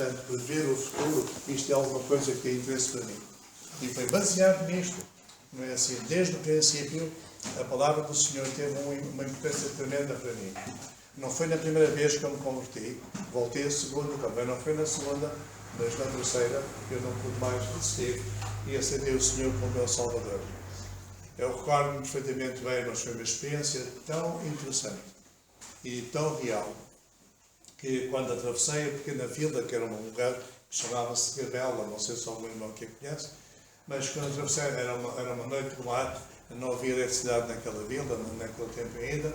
portanto, prever o futuro, isto é alguma coisa que tem interesse para mim. E foi baseado nisto. Não é assim? Desde o princípio, a palavra do Senhor teve uma importância tremenda para mim. Não foi na primeira vez que eu me converti, voltei a segunda, também não foi na segunda, mas na terceira eu não pude mais resistir e aceitei o Senhor como meu Salvador. Eu recordo-me perfeitamente bem, mas foi uma experiência tão interessante e tão real, que quando atravessei a pequena vila, que era um lugar que chamava-se Gabela, não sei se algum irmão que a conhece, mas quando atravessei, era uma noite do mar, não havia eletricidade naquela vila, naquele tempo ainda,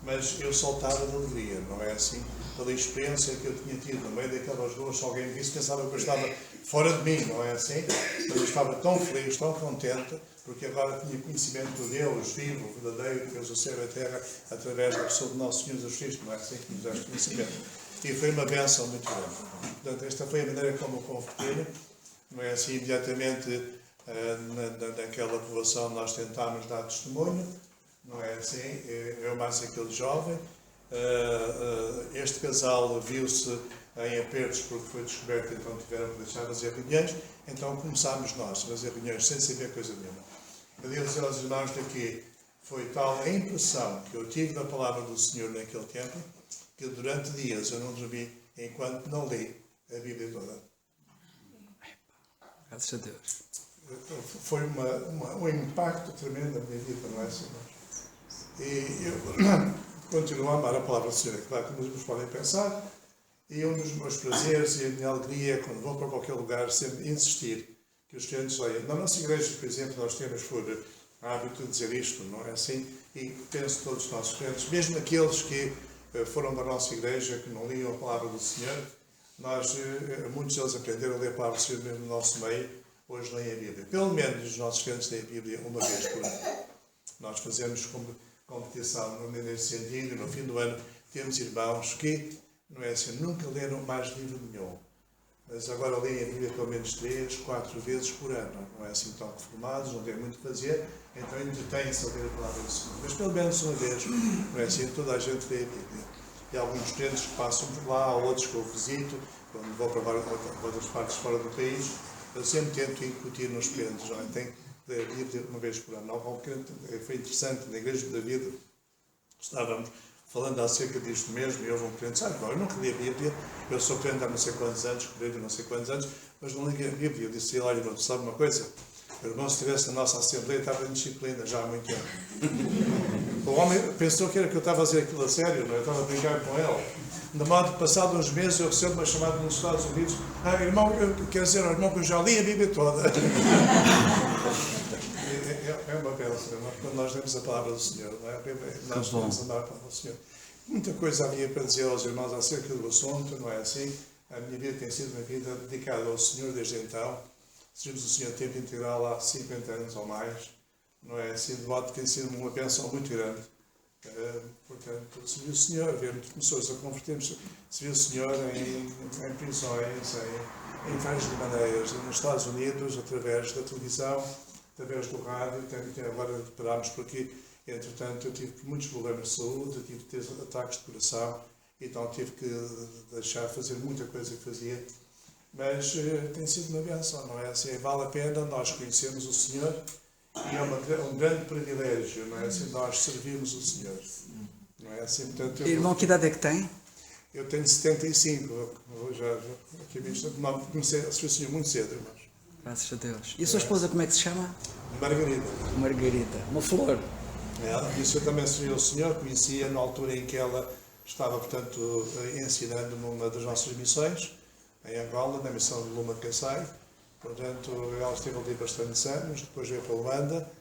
mas eu saltava de alegria, não é assim? Pela experiência que eu tinha tido no meio daquelas ruas, se alguém me visse, pensava que eu estava fora de mim, não é assim? Mas eu estava tão feliz, tão contente, porque agora tinha conhecimento de Deus vivo, verdadeiro, que Deus o céu e a terra, através da pessoa de Nosso Senhor Jesus Cristo, não é assim que nos deste conhecimento. E foi uma bênção muito grande. Portanto, esta foi a maneira como eu converti, não é assim? Imediatamente, naquela povoação, nós tentámos dar testemunho, não é assim? Eu mais aquele jovem. Este casal viu-se em apertos porque foi descoberto, então tiveram que deixar de fazer reuniões. Então começámos nós a fazer reuniões sem saber coisa nenhuma. Eu devo dizer aos irmãos daqui, foi tal a impressão que eu tive da palavra do Senhor naquele tempo, que durante dias eu não dormi enquanto não li a Bíblia toda. Graças a Deus. Foi um impacto tremendo na minha vida, não é assim? E eu continuo a amar a palavra do Senhor, é claro que muitos podem pensar, e um dos meus prazeres e a minha alegria, quando vou para qualquer lugar, sempre insistir que os crentes leiam. Na nossa igreja, por exemplo, nós temos por hábito de dizer isto, não é assim? E penso todos os nossos crentes, mesmo aqueles que foram da nossa igreja, que não liam a palavra do Senhor, muitos deles aprenderam a ler a palavra do Senhor mesmo no nosso meio, hoje leem a Bíblia. Pelo menos os nossos crentes leem a Bíblia uma vez por ano. Nós fazemos competição nesse sentido, no fim do ano temos irmãos que, não é assim, nunca leram mais livro nenhum, mas agora leem a Bíblia pelo menos 3, 4 vezes por ano, não é assim tão reformados, não têm muito a fazer, então entretêm-se a ler a palavra do Senhor, mas pelo menos uma vez, não é assim, toda a gente lê a Bíblia. E há alguns crentes que passam por lá, há outros que eu visito, quando vou para outras partes fora do país, eu sempre tento incutir nos crentes, não é? Tem que ler a Bíblia uma vez por ano. Foi interessante, na Igreja de David, estávamos falando acerca disto mesmo, e houve um crente, sabe, eu nunca li a Bíblia, eu sou crente há não sei quantos anos, creio não sei quantos anos, mas não li a Bíblia. Eu disse, olha, irmão, sabe uma coisa? O irmão, se estivesse na nossa Assembleia, estava em disciplina já há muito tempo. O homem pensou que era que eu estava a fazer aquilo a sério, não é? Eu estava a brincar com ele. De modo que, passado uns meses, eu recebo uma chamada nos Estados Unidos, irmão, quer dizer ao irmão que eu já li a Bíblia toda. É uma bênção, quando nós lemos a palavra do Senhor, não é? Nós vamos andar a palavra do Senhor. Muita coisa havia para dizer aos irmãos acerca do assunto, não é assim? A minha vida tem sido uma vida dedicada ao Senhor desde então. Servimos o Senhor tempo integral há 50 anos ou mais, não é assim? De modo que tem sido uma bênção muito grande. Portanto, servir o Senhor, ver muitas pessoas a convertermos, servir o Senhor em prisões, em várias maneiras, nos Estados Unidos, através da televisão, através do rádio, agora parámos por aqui. Entretanto, eu tive muitos problemas de saúde, tive que ter ataques de coração, então tive que deixar fazer muita coisa que fazia. Mas tem sido uma bênção, não é assim? Vale a pena nós conhecermos o Senhor e é um grande privilégio, não é assim? Nós servirmos o Senhor, não é assim? Portanto, Irmão, que idade é que tem? Eu tenho 75, comecei a servir o Senhor muito cedo, irmãos. Graças a Deus. E a sua esposa como é que se chama? Margarida. Margarida, uma flor. Ela disse, eu também servi ao Senhor, conhecia na altura em que ela estava, portanto, ensinando numa das nossas missões, em Angola, na missão de Luma de Kassai. Portanto, ela esteve ali bastantes anos, depois veio para Luanda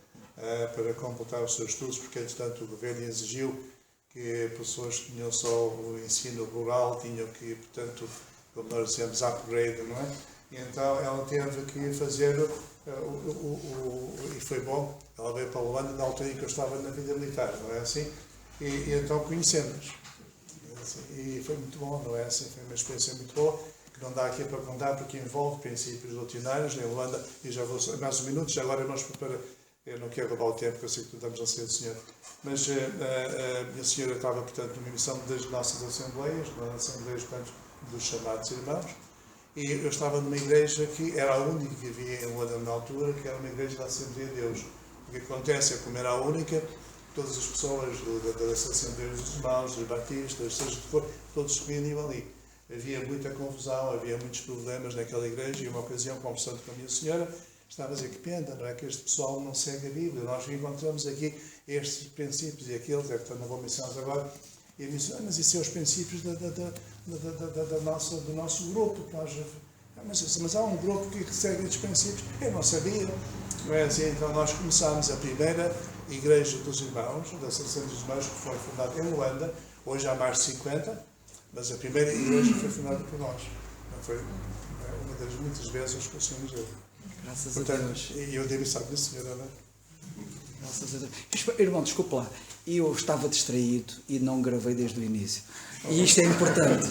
para completar os seus estudos, porque, entretanto, o governo exigiu que pessoas que tinham só o ensino rural tinham que, portanto, como nós dizemos, upgrade, não é? E então ela teve que fazer e foi bom, ela veio para Luanda na altura em que eu estava na vida militar, não é assim? E então conhecemos. E foi muito bom, não é assim? Foi uma experiência muito boa, que não dá aqui para contar, porque envolve princípios doutrinários em Luanda, e já vou mais um minuto, já agora nós preparamos. Eu não quero roubar o tempo, porque eu sei que estamos a ser do Senhor. Mas a minha senhora estava, portanto, numa missão das nossas assembleias, das assembleias, portanto, dos chamados irmãos. E eu estava numa igreja que era a única que havia em Luanda na altura, que era uma igreja da Assembleia de Deus. O que acontece é que, como era a única, todas as pessoas da Assembleia dos Irmãos, dos Batistas, seja o que for, todos se reuniam ali. Havia muita confusão, havia muitos problemas naquela igreja, e uma ocasião, conversando com a minha senhora, estava a dizer que pena, não é, que este pessoal não segue a Bíblia. Nós encontramos aqui estes princípios e aqueles, portanto não vou mencioná-los agora. E a minha senhora, mas isso é os princípios do nosso grupo. Mas há um grupo que segue estes princípios. Eu não sabia. Não é assim? Então nós começámos a primeira igreja dos irmãos, da Associação dos Irmãos, que foi fundada em Luanda, hoje há mais de 50, mas a primeira igreja foi fundada por nós. Foi uma das muitas vezes que o Senhor nos deu. Graças Portanto, a Deus. E eu devo estar com a senhora, não é? Graças a Deus. Irmão, desculpa lá. Eu estava distraído e não gravei desde o início. E isto é importante.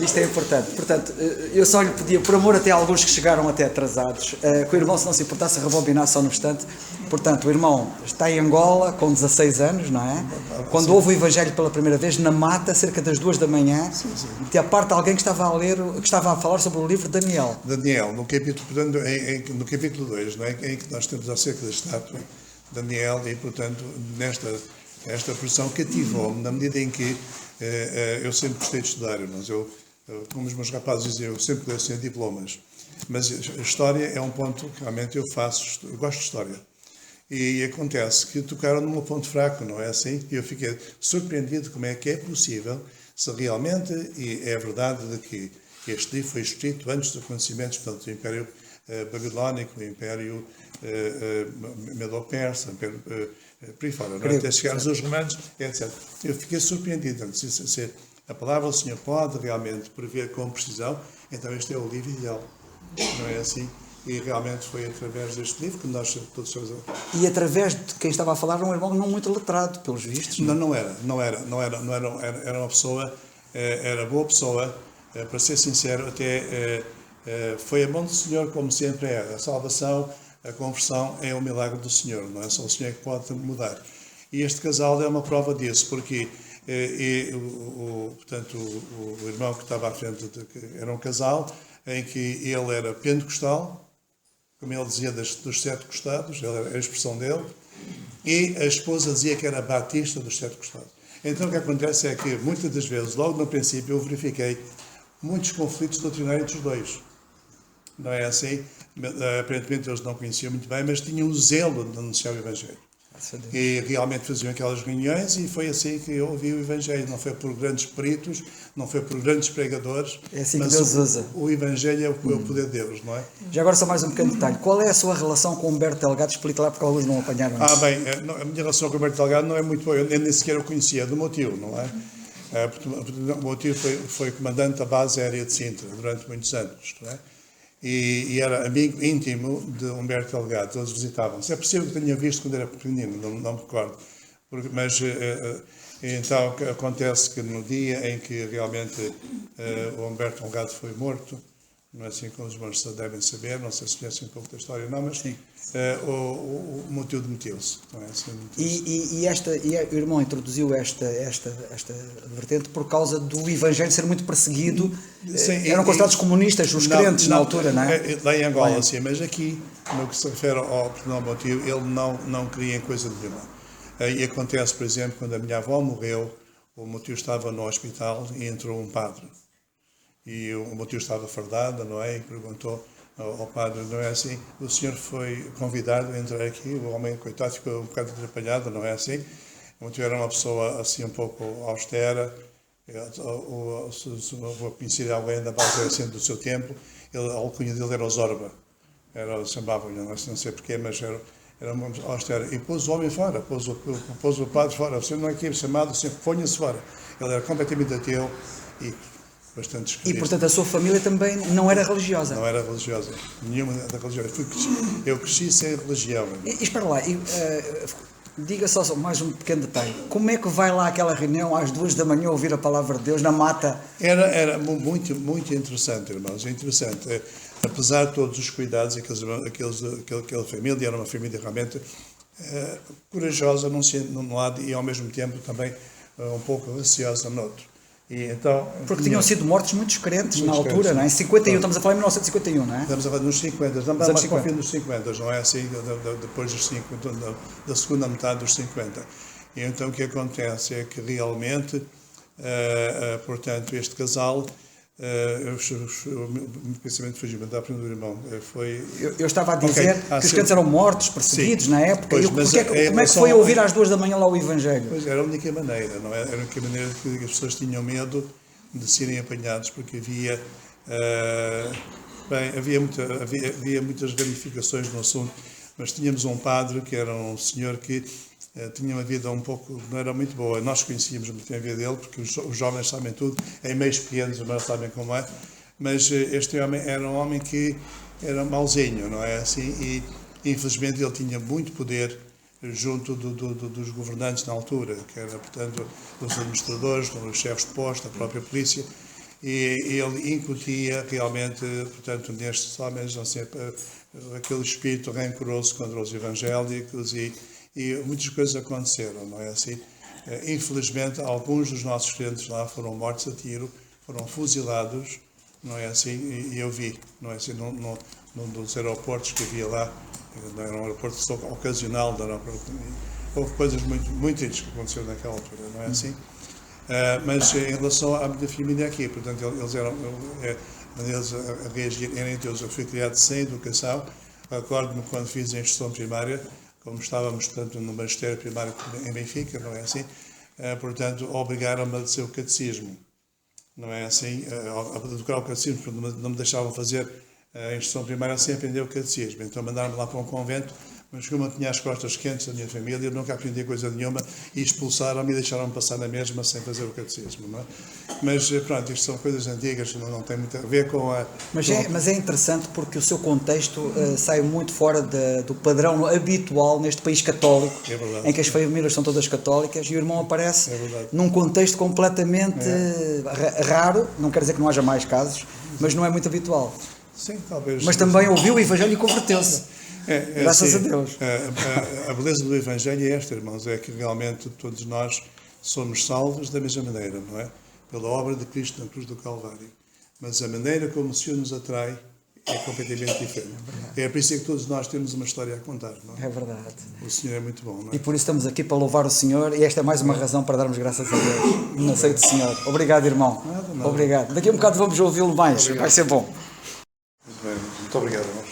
Isto é importante. Portanto, eu só lhe pedia, por amor até a alguns que chegaram até atrasados, que o irmão, se não se importasse, rebobinasse só no instante. Portanto, o irmão está em Angola com 16 anos, não é? Quando houve o Evangelho pela primeira vez, na mata, cerca das 2 da manhã, de a parte de alguém que estava a ler, que estava a falar sobre o livro de Daniel. Daniel, no capítulo, portanto, no capítulo 2, não é? Em que nós temos acerca da estátua, Daniel, e portanto, esta porção cativou-me, na medida em que eu sempre gostei de estudar, mas como os meus rapazes diziam, eu sempre gostei de diplomas, mas a história é um ponto que realmente eu gosto de história. E acontece que tocaram num ponto fraco, não é assim? E eu fiquei surpreendido como é que é possível, se realmente é verdade de que este livro foi escrito antes dos acontecimentos, portanto, do Império Babilónico, o Império Medo-Persa, por aí fora, não é? Até chegar aos romanos, etc. Eu fiquei surpreendido. Se a palavra do Senhor pode realmente prever com precisão, então este é o livro ideal, não é assim? E realmente foi através deste livro que nós todos somos. E através de quem estava a falar, era um irmão não muito letrado, pelos vistos. Não era uma pessoa, era boa pessoa, para ser sincero, até foi a mão do Senhor, como sempre é. A salvação, a conversão é um milagre do Senhor, não é só o Senhor que pode mudar. E este casal é uma prova disso, porque portanto, o irmão que estava à frente era um casal em que ele era pentecostal, como ele dizia, dos 7 costados, era a expressão dele, e a esposa dizia que era batista dos 7 costados. Então o que acontece é que, muitas das vezes, logo no princípio, eu verifiquei muitos conflitos doutrinários entre os dois. Não é assim? Aparentemente eles não conheciam muito bem, mas tinham o zelo de anunciar o Evangelho. E realmente faziam aquelas reuniões, e foi assim que eu ouvi o Evangelho. Não foi por grandes peritos, não foi por grandes pregadores, é assim mas que Deus usa. O Evangelho é o poder de Deus, não é? Já agora só mais um pequeno detalhe. Qual é a sua relação com Humberto Delgado? Explica lá, porque alguns não apanharam isso. Bem, a minha relação com o Humberto Delgado não é muito boa. Eu nem sequer o conhecia, do meu tio, não é? O meu tio foi comandante da base aérea de Sintra durante muitos anos, não é? E era amigo íntimo de Humberto Delgado, eles visitavam-se. É possível que tenha visto quando era pequenino, não me recordo. Mas então acontece que no dia em que realmente o Humberto Delgado foi morto, não é assim como os irmãos devem saber, não sei se conhecem um pouco da história, não, mas o meu tio demitiu-se. Não é assim, o irmão introduziu esta vertente por causa do Evangelho ser muito perseguido. Sim, eram considerados comunistas os crentes na altura, não é? Lá em Angola, sim, mas aqui, no que se refere ao meu tio, ele não queria em coisa nenhuma. E acontece, por exemplo, quando a minha avó morreu, o meu tio estava no hospital e entrou um padre. E o meu tio estava fardado, não é? E perguntou ao padre, não é assim? O senhor foi convidado a entrar aqui, o homem, coitado, ficou um bocado atrapalhado, não é assim? O meu tio era uma pessoa assim um pouco austera. Se eu conhecer alguém da base assim do seu tempo, a alcunha dele era o Zorba. Chamava-lhe, não sei porquê, mas era uma austera. E pôs o homem fora, pôs o padre fora. Você não é aqui chamado, assim, ponha-se fora. Ele era completamente ateu e bastante esquisito. E, portanto, a sua família também não era religiosa? Não era religiosa. Nenhuma da religiosa. Eu cresci sem religião. E espera lá, diga só mais um pequeno detalhe. Como é que vai lá àquela reunião às 2 da manhã ouvir a palavra de Deus na mata? Era muito, muito interessante, irmãos. Interessante. Apesar de todos os cuidados, aquela família era uma família realmente corajosa num lado e ao mesmo tempo também um pouco receosa no outro. E então, Porque tinham sido mortos muitos crentes na altura, não é? Em 51, estamos a falar em 1951, não é? Estamos a falar nos 50, estamos Nos a anos falar com o fim dos 50, não é assim, depois dos 50, da segunda metade dos 50. E então o que acontece é que realmente, portanto, este casal, o pensamento fugiu, mas dá para o irmão, foi... Eu estava a dizer que os crentes eram mortos, perseguidos na época. Pois, Como é que foi ouvir às 2 da manhã lá o Evangelho? Pois era a única maneira, não é? Era a única maneira que as pessoas tinham medo de serem apanhados, porque havia, havia muitas ramificações no assunto, mas tínhamos um padre que era um senhor que tinha uma vida um pouco, não era muito boa. Nós conhecíamos muito bem a vida dele, porque os jovens sabem tudo, em meios pequenos, os maiores sabem como é, mas este homem era um homem que era mauzinho, não é assim? E infelizmente ele tinha muito poder junto dos governantes na altura, que era, portanto, dos administradores, dos chefes de posto, da própria polícia, e ele incutia realmente, portanto, nestes homens, assim, aquele espírito rancoroso contra os evangélicos e muitas coisas aconteceram, não é assim? Infelizmente, alguns dos nossos crentes lá foram mortos a tiro, foram fuzilados, não é assim? E eu vi, não é assim? Num dos aeroportos que havia lá, era um aeroporto só ocasional, houve coisas muito tristes que aconteceram naquela altura, não é assim? Mas em relação à minha família aqui, portanto, eles a reagirem entre eles. Eu fui criado sem educação, recordo-me quando fiz a instrução primária, como estávamos, portanto, no magistério primário em Benfica, não é assim? Portanto, obrigaram-me a dizer o catecismo, não é assim? A decorar o catecismo, não me deixavam fazer a instrução primária sem aprender o catecismo. Então mandaram-me lá para um convento, mas como eu tinha as costas quentes da minha família, eu nunca aprendi coisa nenhuma e expulsaram-me e deixaram-me passar na mesma sem fazer o catecismo, não é? Mas pronto, isto são coisas antigas, não tem muito a ver com a... Mas é interessante porque o seu contexto sai muito fora do padrão habitual neste país católico, em que as famílias são todas católicas, e o irmão aparece num contexto completamente raro, não quer dizer que não haja mais casos, mas não é muito habitual. Sim, talvez. Mas também ouviu o Evangelho e converteu-se. Graças assim, a Deus. A beleza do Evangelho é esta, irmãos, é que realmente todos nós somos salvos da mesma maneira, não é? Pela obra de Cristo na cruz do Calvário. Mas a maneira como o Senhor nos atrai é completamente diferente. É por isso que todos nós temos uma história a contar, não é? É verdade. O Senhor é muito bom, não é? E por isso estamos aqui para louvar o Senhor, e esta é mais uma razão para darmos graças a Deus. Não sei do Senhor. Obrigado, irmão. Nada. Obrigado. Daqui a um bocado vamos ouvi-lo mais. Obrigado. Vai ser bom. Muito bem. Muito obrigado, irmãos.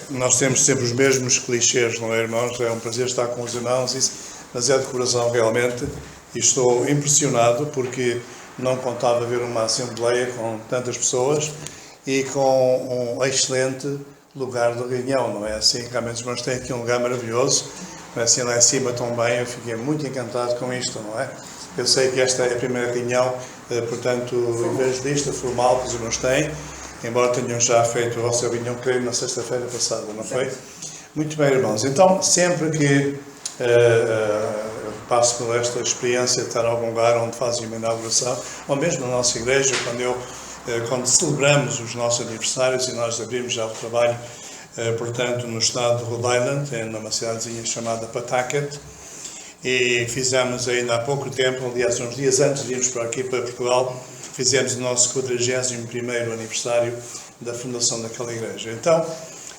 Nós temos sempre os mesmos clichês, não é, irmãos? É um prazer estar com os irmãos, mas é de coração realmente, e estou impressionado porque não contava ver uma assembleia com tantas pessoas e com um excelente lugar de reunião, não é assim? Realmente os irmãos têm aqui um lugar maravilhoso, não é assim, lá em cima também, eu fiquei muito encantado com isto, não é? Eu sei que esta é a primeira reunião, portanto, evangelista formal que os irmãos têm, embora tenham já feito a vossa reunião, creio, na sexta-feira passada, não foi? Muito bem, irmãos. Então, sempre que passo por esta experiência de estar em algum lugar onde fazem uma inauguração, ou mesmo na nossa igreja, quando celebramos os nossos aniversários e nós abrimos já o trabalho, portanto, no estado de Rhode Island, numa cidadezinha chamada Pawtucket, e fizemos ainda há pouco tempo, aliás, uns dias antes de irmos para aqui, para Portugal, fizemos o nosso 41º aniversário da fundação daquela igreja. Então,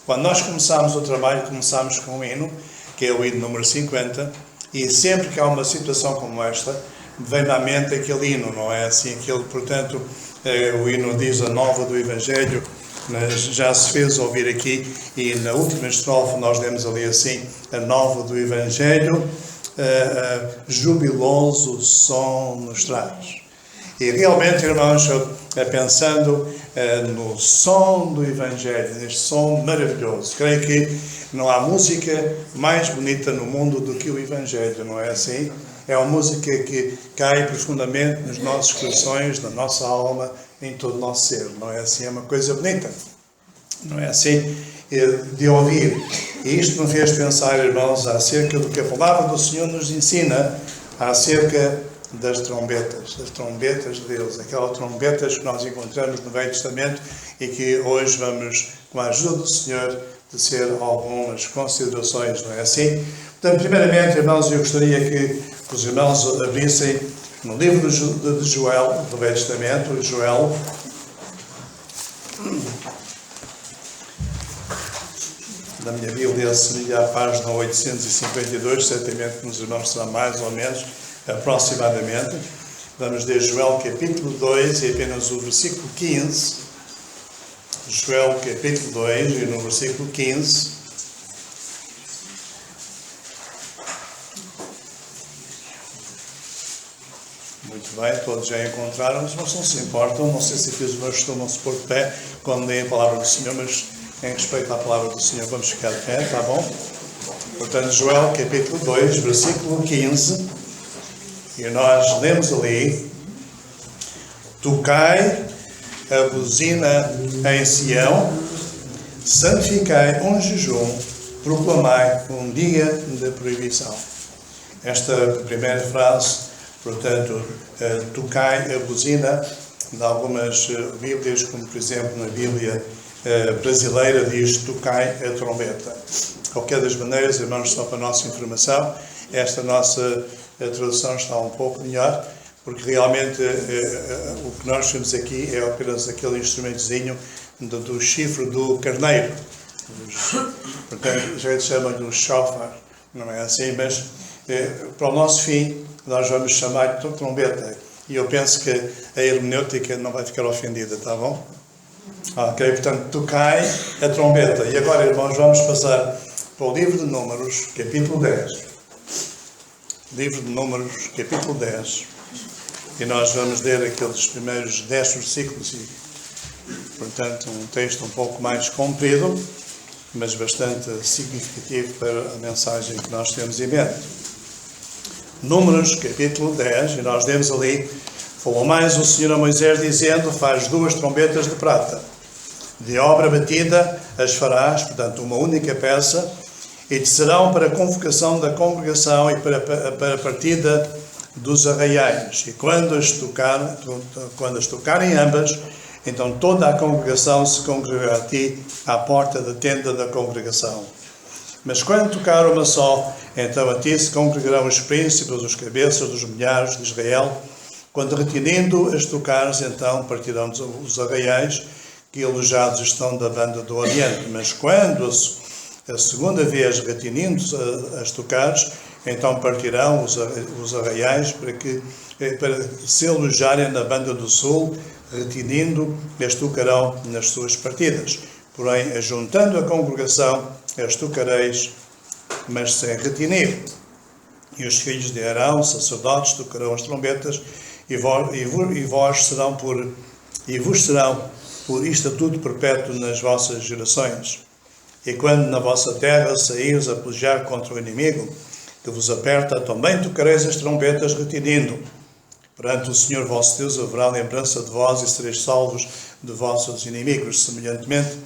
quando nós começámos o trabalho, começámos com um hino, que é o hino número 50, e sempre que há uma situação como esta, vem à mente aquele hino, não é assim? Portanto, o hino diz a nova do Evangelho, mas já se fez ouvir aqui, e na última estrofe nós demos ali assim, a nova do Evangelho, jubiloso som nos traz. E realmente, irmãos, pensando no som do Evangelho, neste som maravilhoso, creio que não há música mais bonita no mundo do que o Evangelho, não é assim? É uma música que cai profundamente nos nossos corações, na nossa alma, em todo o nosso ser, não é assim? É uma coisa bonita, não é assim? De ouvir. E isto me fez pensar, irmãos, acerca do que a palavra do Senhor nos ensina acerca das trombetas de Deus, aquelas trombetas que nós encontramos no Velho Testamento e que hoje vamos, com a ajuda do Senhor, tecer algumas considerações, não é assim? Portanto, primeiramente, irmãos, eu gostaria que os irmãos abrissem No livro de Joel, do Velho Testamento, Joel, na minha Bíblia seria a página 852, certamente nos irmãos será mais ou menos, aproximadamente. Vamos ler Joel capítulo 2 e apenas o versículo 15. Joel capítulo 2 e no versículo 15. Muito bem, todos já encontraram, mas não se importam. Não sei se aqui os irmãos costumam-se pôr de pé quando leem a palavra do Senhor, mas em respeito à palavra do Senhor vamos ficar de pé, está bom? Portanto, Joel capítulo 2, versículo 15, e nós lemos ali: tocai a buzina em Sião, santificai um jejum, proclamai um dia de proibição. Esta primeira frase, portanto, tocai a buzina, em algumas Bíblias, como por exemplo na Bíblia brasileira, diz tocai a trombeta. De qualquer das maneiras, irmãos, só para a nossa informação, esta nossa tradução está um pouco melhor, porque realmente o que nós temos aqui é apenas aquele instrumentozinho do chifre do carneiro. Portanto, já chamam-lhe o shofar, não é assim, mas para o nosso fim, nós vamos chamar de trombeta. E eu penso que a hermenêutica não vai ficar ofendida, está bom? Ok, portanto, tocai a trombeta. E agora, irmãos, vamos passar para o livro de Números, capítulo 10. Livro de Números, capítulo 10. E nós vamos ler aqueles primeiros 10 versículos. E, portanto, um texto um pouco mais comprido, mas bastante significativo para a mensagem que nós temos em mente. Números, capítulo 10, e nós lemos ali: falou mais o Senhor a Moisés, dizendo: faz 2 trombetas de prata, de obra batida as farás, portanto, uma única peça, e te serão para a convocação da congregação e para a partida dos arraiais. E quando as tocarem ambas, então toda a congregação se congregará a ti à porta da tenda da congregação. Mas quando tocar uma só, então a ti se congregarão os príncipes, os cabeças dos milhares de Israel. Quando retinindo as tocares, então partirão os arraiais, que alojados estão da banda do Oriente. Mas quando a segunda vez retinindo as tocares, então partirão os arraiais para se alojarem na banda do Sul, retinindo as tocarão nas suas partidas. Porém, ajuntando a congregação, as tocareis, mas sem retinir. E os filhos de Arão, sacerdotes, tocarão as trombetas, e vos serão por estatuto perpétuo nas vossas gerações. E quando na vossa terra saíres a pelejar contra o inimigo, que vos aperta, também tocareis as trombetas retinindo. Perante o Senhor vosso Deus haverá lembrança de vós, e sereis salvos de vossos inimigos. Semelhantemente,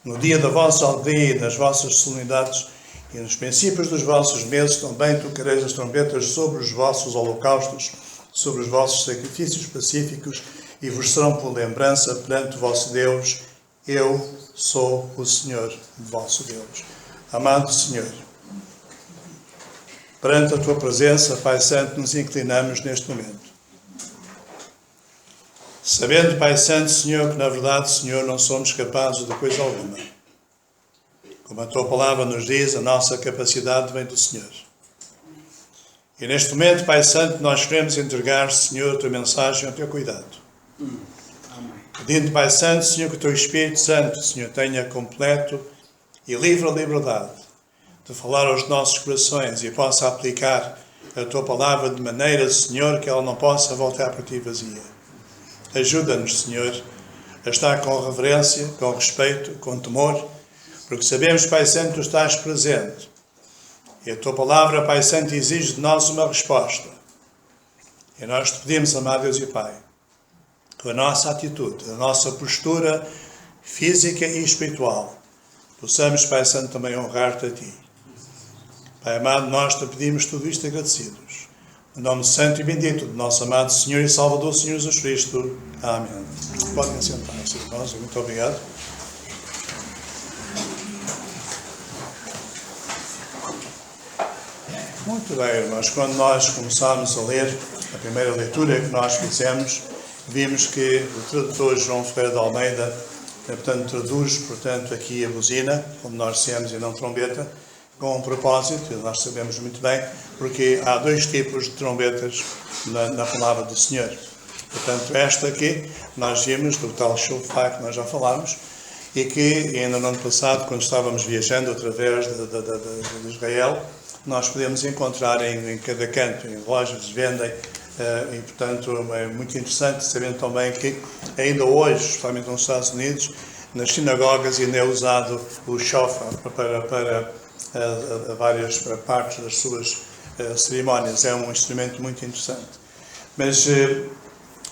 no dia da vossa alegria e nas vossas solenidades, e nos princípios dos vossos meses, também tocareis as trombetas sobre os vossos holocaustos, sobre os vossos sacrifícios pacíficos, e vos serão por lembrança perante o vosso Deus. Eu sou o Senhor vosso Deus. Amado Senhor, perante a tua presença, Pai Santo, nos inclinamos neste momento. Sabendo, Pai Santo, Senhor, que na verdade, Senhor, não somos capazes de coisa alguma. Como a tua palavra nos diz, a nossa capacidade vem do Senhor. E neste momento, Pai Santo, nós queremos entregar, Senhor, a tua mensagem ao teu cuidado. Pedindo, Pai Santo, Senhor, que o teu Espírito Santo, Senhor, tenha completo e livre liberdade de falar aos nossos corações e possa aplicar a tua palavra de maneira, Senhor, que ela não possa voltar para ti vazia. Ajuda-nos, Senhor, a estar com reverência, com respeito, com temor, porque sabemos, Pai Santo, que tu estás presente. E a tua palavra, Pai Santo, exige de nós uma resposta. E nós te pedimos, amado Deus e Pai, com a nossa atitude, a nossa postura física e espiritual, possamos, Pai Santo, também honrar-te a ti. Pai amado, nós te pedimos tudo isto agradecidos. No nome santo e bendito do nosso amado Senhor e Salvador, Senhor Jesus Cristo. Amém. Podem sentar-se, irmãos. Muito obrigado. Muito bem, irmãos. Quando nós começámos a ler a primeira leitura que nós fizemos, vimos que o tradutor João Ferreira de Almeida, portanto, traduz, portanto, aqui a buzina, como nós dissemos, e não trombeta, com um propósito, e nós sabemos muito bem, porque há dois tipos de trombetas na palavra do Senhor. Portanto, esta aqui, nós vimos, do tal shofar que nós já falámos, e que ainda no ano passado, quando estávamos viajando através de Israel, nós podemos encontrar em cada canto, em lojas, vendem, e portanto é muito interessante, sabendo também que ainda hoje, especialmente nos Estados Unidos, nas sinagogas ainda é usado o shofar para várias partes das suas cerimónias. É um instrumento muito interessante. Mas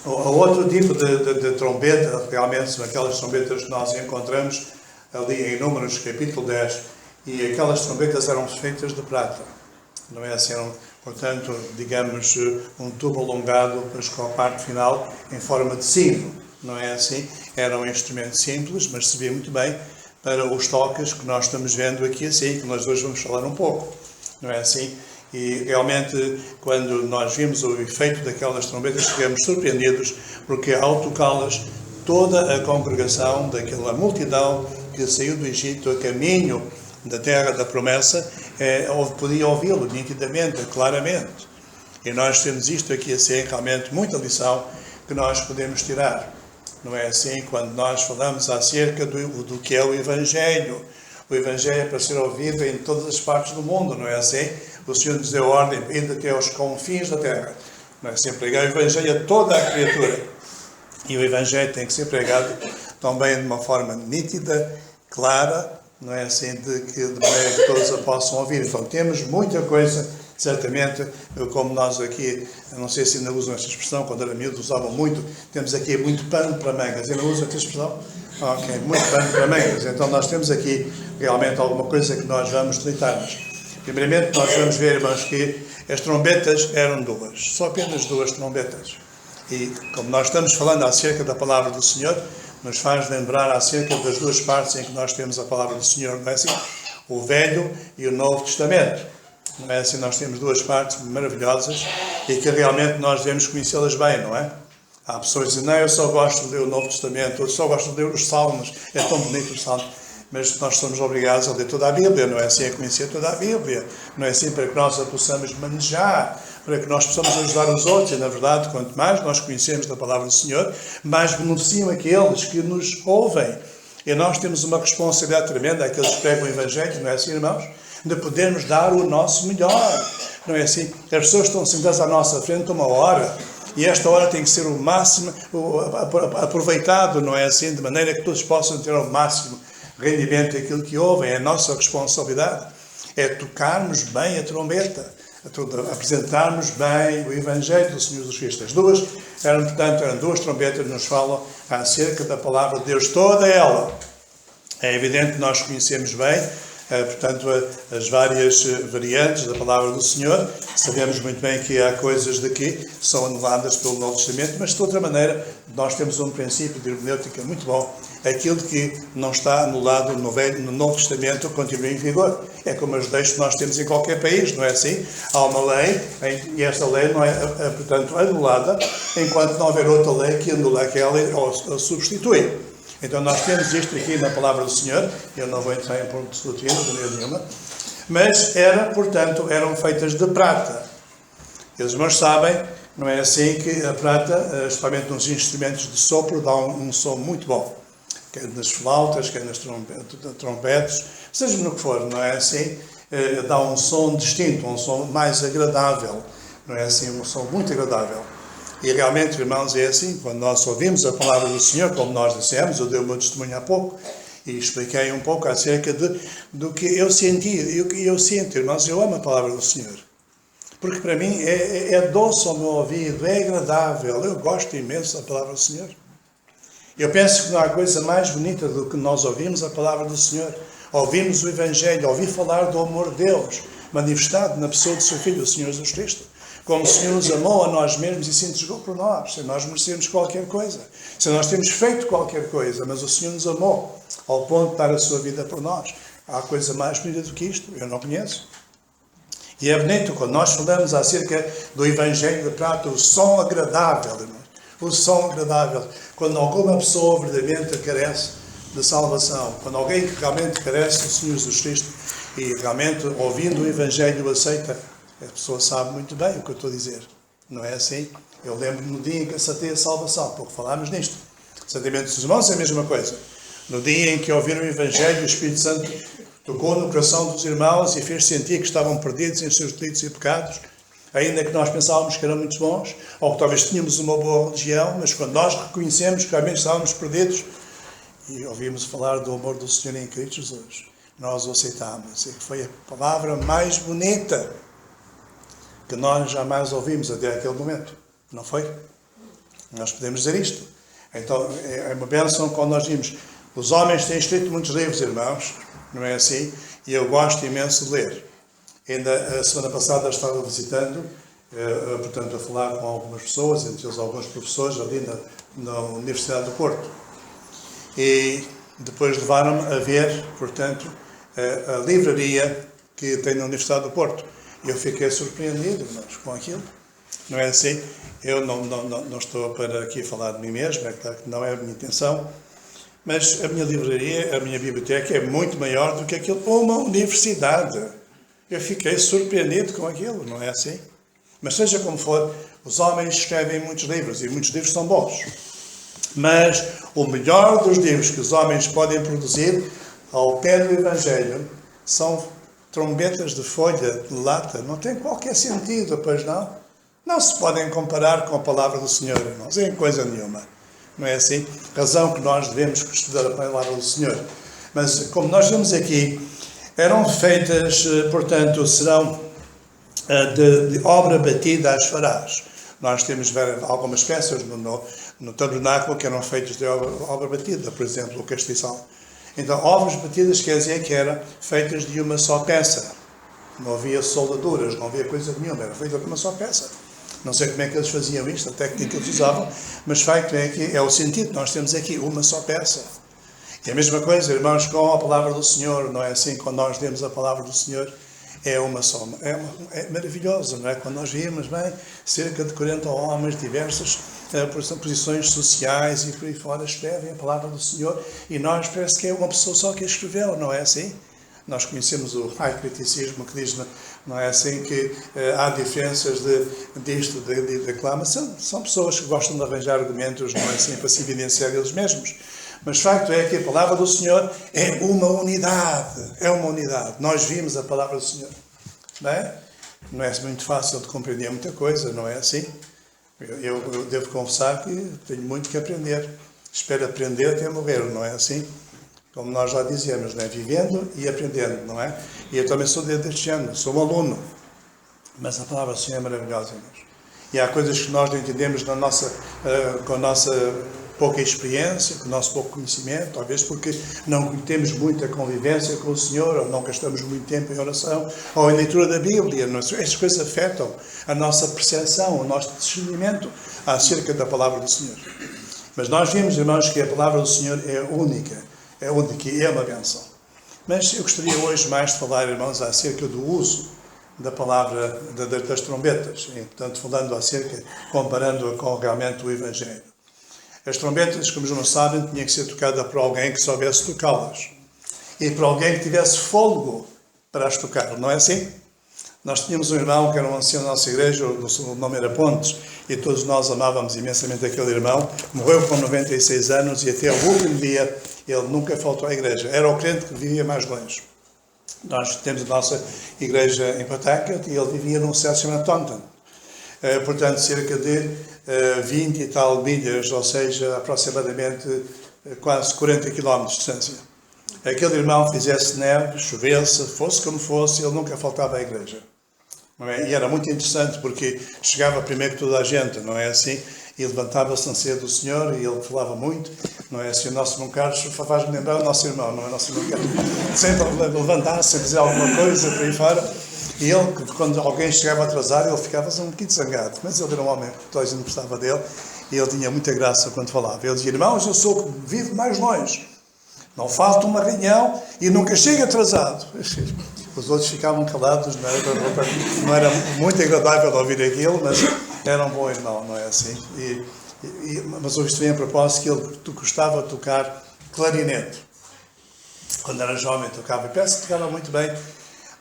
o outro tipo de trombeta, realmente são aquelas trombetas que nós encontramos ali em Números, capítulo 10, e aquelas trombetas eram feitas de prata. Não é assim, eram, portanto, digamos, um tubo alongado com a parte final em forma de sino. Não é assim? Era um instrumento simples, mas se vê muito bem para os toques que nós estamos vendo aqui assim, que nós hoje vamos falar um pouco. Não é assim? E realmente, quando nós vimos o efeito daquelas trombetas, ficamos surpreendidos, porque ao tocá-las, toda a congregação daquela multidão que saiu do Egito a caminho da terra da promessa, podia ouvi-lo nitidamente, claramente. E nós temos isto aqui assim, realmente muita lição que nós podemos tirar. Não é assim? Quando nós falamos acerca do que é o Evangelho. O Evangelho é para ser ouvido em todas as partes do mundo, não é assim? O Senhor nos deu ordem, indo até aos confins da terra. Não é assim? Pregar o Evangelho a toda a criatura. E o Evangelho tem que ser pregado também de uma forma nítida, clara, não é assim? De maneira que todos a possam ouvir. Então temos muita coisa, certamente, como nós aqui, não sei se ainda usam esta expressão, quando era miúdo usavam muito, temos aqui muito pano para mangas. Ainda usam esta expressão? Ok, muito pano para mangas. Então nós temos aqui realmente alguma coisa que nós vamos deitar-nos. Primeiramente nós vamos ver, irmãos, que as trombetas eram duas, só apenas duas trombetas. E como nós estamos falando acerca da palavra do Senhor, nos faz lembrar acerca das duas partes em que nós temos a palavra do Senhor, não é assim? O Velho e o Novo Testamento. Não é assim? Nós temos duas partes maravilhosas e que realmente nós devemos conhecê-las bem, não é? Há pessoas que dizem, não, eu só gosto de ler o Novo Testamento, eu só gosto de ler os Salmos, é tão bonito os Salmos. Mas nós somos obrigados a ler toda a Bíblia, não é assim? A conhecer toda a Bíblia. Não é assim para que nós a possamos manejar, para que nós possamos ajudar os outros. E, na verdade, quanto mais nós conhecemos da palavra do Senhor, mais beneficiam aqueles que nos ouvem. E nós temos uma responsabilidade tremenda, aqueles que pregam o Evangelho, não é assim, irmãos? De podermos dar o nosso melhor. Não é assim? As pessoas estão sentadas à nossa frente uma hora. E esta hora tem que ser o máximo aproveitado, não é assim? De maneira que todos possam ter ao máximo rendimento daquilo que ouvem. É a nossa responsabilidade. É tocarmos bem a trombeta. Apresentarmos bem o Evangelho do Senhor Jesus Cristo. As duas eram duas trombetas que nos falam acerca da palavra de Deus. Toda ela. É evidente que nós conhecemos bem, portanto, as várias variantes da palavra do Senhor. Sabemos muito bem que há coisas daqui que são anuladas pelo Novo Testamento, mas de outra maneira nós temos um princípio de hermenêutica muito bom. Aquilo que não está anulado no Novo Testamento continua em vigor. É como as leis que nós temos em qualquer país, não é assim? Há uma lei, e esta lei não é, portanto, anulada, enquanto não houver outra lei que anula aquela ou a substitui. Então nós temos isto aqui na palavra do Senhor, eu não vou entrar em ponto de doutrina, de maneira nenhuma, mas eram feitas de prata. E os irmãos sabem, não é assim, que a prata, especialmente nos instrumentos de sopro, dá um som muito bom. Quer nas flautas, quer nas trompetes, seja no que for, não é assim? Dá um som distinto, um som mais agradável, não é assim? Um som muito agradável. E realmente, irmãos, é assim, quando nós ouvimos a palavra do Senhor, como nós dissemos, eu dei o meu testemunho há pouco, e expliquei um pouco acerca do que eu senti, e o que eu sinto, irmãos, eu amo a palavra do Senhor. Porque para mim é doce ao meu ouvido, é agradável, eu gosto imenso da palavra do Senhor. Eu penso que não há coisa mais bonita do que nós ouvimos a palavra do Senhor. Ouvimos o Evangelho, ouvir falar do amor de Deus, manifestado na pessoa do seu Filho, o Senhor Jesus Cristo. Como o Senhor nos amou a nós mesmos e se entregou por nós, sem nós merecermos qualquer coisa. Se nós temos feito qualquer coisa, mas o Senhor nos amou ao ponto de dar a sua vida por nós. Há coisa mais bonita do que isto? Eu não conheço. E é bonito quando nós falamos acerca do Evangelho de prata, o som agradável, irmãos. O som agradável. Quando alguma pessoa verdadeiramente carece de salvação, quando alguém que realmente carece do Senhor Jesus Cristo e realmente ouvindo o Evangelho aceita, a pessoa sabe muito bem o que eu estou a dizer. Não é assim? Eu lembro-me no dia em que aceitei a salvação, pouco falámos nisto. O sentimento dos irmãos é a mesma coisa. No dia em que ouviram o Evangelho, o Espírito Santo tocou no coração dos irmãos e fez sentir que estavam perdidos em seus delitos e pecados, ainda que nós pensávamos que eram muito bons, ou que talvez tínhamos uma boa religião, mas quando nós reconhecemos que realmente estávamos perdidos e ouvimos falar do amor do Senhor em Cristo Jesus, nós o aceitámos. E foi a palavra mais bonita que nós jamais ouvimos até aquele momento. Não foi? Nós podemos dizer isto. Então, é uma bênção quando nós vimos. Os homens têm escrito muitos livros, irmãos, não é assim? E eu gosto imenso de ler. Ainda a semana passada estava visitando, portanto, a falar com algumas pessoas, entre eles alguns professores ali na Universidade do Porto. E depois levaram-me a ver, portanto, a livraria que tem na Universidade do Porto. E eu fiquei surpreendido, irmãos, com aquilo. Não é assim? Eu não estou para aqui falar de mim mesmo, é claro que não é a minha intenção. Mas a minha livraria, a minha biblioteca é muito maior do que aquilo. Uma universidade. Eu fiquei surpreendido com aquilo, não é assim? Mas seja como for, os homens escrevem muitos livros e muitos livros são bons. Mas o melhor dos livros que os homens podem produzir ao pé do Evangelho são trombetas de folha de lata. Não tem qualquer sentido, pois não? Não se podem comparar com a palavra do Senhor, irmãos, em coisa nenhuma. Não é assim? Razão que nós devemos estudar a palavra do Senhor. Mas, como nós vemos aqui, eram feitas, portanto, serão de obra batida às farás. Nós temos algumas peças no tabernáculo que eram feitas de obra batida, por exemplo, o castiçal. Então, obras batidas quer dizer que eram feitas de uma só peça. Não havia soldaduras, não havia coisa nenhuma, era feita de uma só peça. Não sei como é que eles faziam isto, a técnica que eles usavam, mas facto é que é o sentido que nós temos aqui, uma só peça. E a mesma coisa, irmãos, com a palavra do Senhor, não é assim? Quando nós lemos a palavra do Senhor, é uma só. É maravilhoso, não é? Quando nós vimos, bem, cerca de 40 homens, diversas posições sociais e por aí fora, escrevem a palavra do Senhor, e nós parece que é uma pessoa só que a escreveu, não é assim? Nós conhecemos o criticismo que diz, não é assim, que há diferenças disto, daquela, mas são pessoas que gostam de arranjar argumentos, não é assim, para se evidenciar eles mesmos. Mas o facto é que a palavra do Senhor é uma unidade, Nós vimos a palavra do Senhor, não é? Não é muito fácil de compreender muita coisa, não é assim? Eu devo confessar que tenho muito que aprender. Espero aprender até morrer, não é assim? Como nós já dizemos, não é? Vivendo e aprendendo, não é? E eu também sou deste ano, sou um aluno. Mas a palavra do Senhor é maravilhosa, irmãos. E há coisas que nós não entendemos com a nossa pouca experiência, com o nosso pouco conhecimento, talvez porque não temos muita convivência com o Senhor, ou não gastamos muito tempo em oração, ou em leitura da Bíblia. Estas coisas afetam a nossa percepção, o nosso discernimento acerca da palavra do Senhor. Mas nós vimos, irmãos, que a palavra do Senhor é única e é uma bênção. Mas eu gostaria hoje mais de falar, irmãos, acerca do uso da palavra das trombetas, e, portanto, comparando-a com realmente o Evangelho. As trombetas, como os irmãos sabem, tinham que ser tocadas por alguém que soubesse tocá-las. E por alguém que tivesse fôlego para as tocar, não é assim? Nós tínhamos um irmão que era um ancião da nossa igreja, o nome era Pontes, e todos nós amávamos imensamente aquele irmão. Morreu com 96 anos e até o último dia ele nunca faltou à igreja. Era o crente que vivia mais longe. Nós temos a nossa igreja em Pawtucket e ele vivia num cidade chamado Taunton. Portanto, cerca de 20 e tal milhas, ou seja, aproximadamente quase 40 km de distância. Aquele irmão fizesse neve, chovesse, fosse como fosse, ele nunca faltava à igreja. Não é? E era muito interessante porque chegava primeiro que toda a gente, não é assim? E levantava-se na ceia do Senhor e ele falava muito, não é assim? O nosso irmão Carlos faz-me lembrar o nosso irmão, não é? O nosso irmão Carlos sempre levantar-se, sempre dizer alguma coisa para aí fora. E ele, quando alguém chegava atrasado, ele ficava um pouquinho zangado. Mas ele era um homem que toda a gente gostava dele e ele tinha muita graça quando falava. Ele dizia: irmãos, eu sou que vivo mais longe. Não falta uma reunião e nunca chego atrasado. Os outros ficavam calados, não era muito agradável ouvir aquilo, mas era um bom irmão, não é assim? Mas ouvi bem a propósito que ele gostava de tocar clarinete. Quando era jovem tocava, penso que tocava muito bem,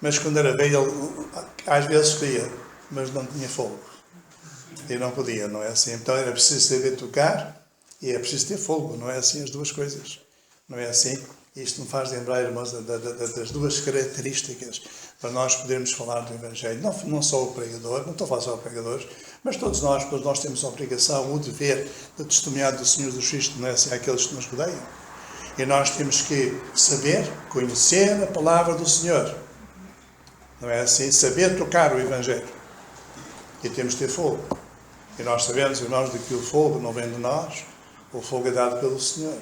mas quando era velho ele às vezes queria, mas não tinha fogo. E não podia, não é assim? Então era preciso saber tocar e é preciso ter fogo, não é assim? As duas coisas, não é assim? Isto me faz lembrar, irmãos, das duas características para nós podermos falar do Evangelho. Não só o pregador, não estou a falar só o pregador, mas todos nós, pois nós temos a obrigação, o dever de testemunhar do Senhor Jesus Cristo, não é assim, àqueles que nos rodeiam. E nós temos que saber, conhecer a palavra do Senhor. Não é assim? Saber tocar o Evangelho. E temos que ter fogo. E nós sabemos, irmãos, de que o fogo não vem de nós, o fogo é dado pelo Senhor.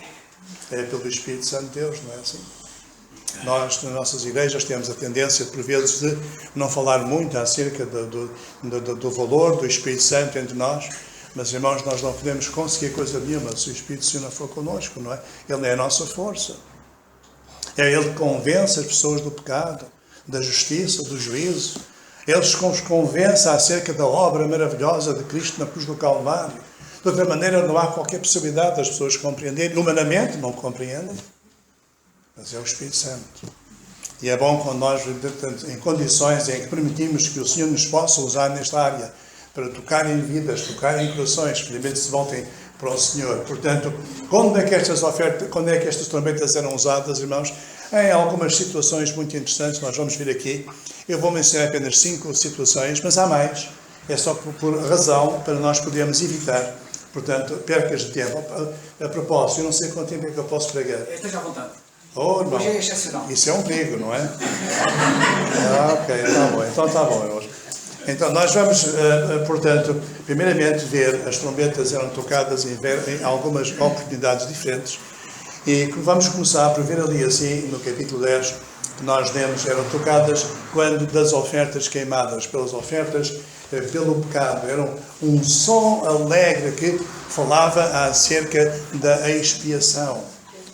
É pelo Espírito Santo de Deus, não é assim? Nós, nas nossas igrejas, temos a tendência, por vezes, de não falar muito acerca do valor do Espírito Santo entre nós, mas, irmãos, nós não podemos conseguir coisa nenhuma se o Espírito Santo não for connosco, não é? Ele é a nossa força. É Ele que convence as pessoas do pecado, da justiça, do juízo. Ele nos convence acerca da obra maravilhosa de Cristo na cruz do Calvário. De outra maneira, não há qualquer possibilidade das pessoas compreenderem. Humanamente, não compreendem. Mas é o Espírito Santo. E é bom quando nós, em condições em que permitimos que o Senhor nos possa usar nesta área para tocar em vidas, tocar em corações, que realmente se voltem para o Senhor. Portanto, quando é que estas trombetas eram usadas, irmãos? Em algumas situações muito interessantes, nós vamos ver aqui. Eu vou mencionar apenas 5 situações, mas há mais. É só por razão para nós podermos evitar, portanto, percas de tempo. A propósito, eu não sei quanto tempo é que eu posso pregar. Esteja à vontade. Oh, irmão, hoje é excepcional. Isso é um perigo, não é? Ok, está bom. Então está bom, irmãos. Então nós vamos, portanto, primeiramente ver as trombetas eram tocadas em algumas oportunidades diferentes. E vamos começar por ver ali assim, no capítulo 10, que nós lemos, eram tocadas quando das ofertas queimadas, pelas ofertas pelo pecado. Era um som alegre que falava acerca da expiação.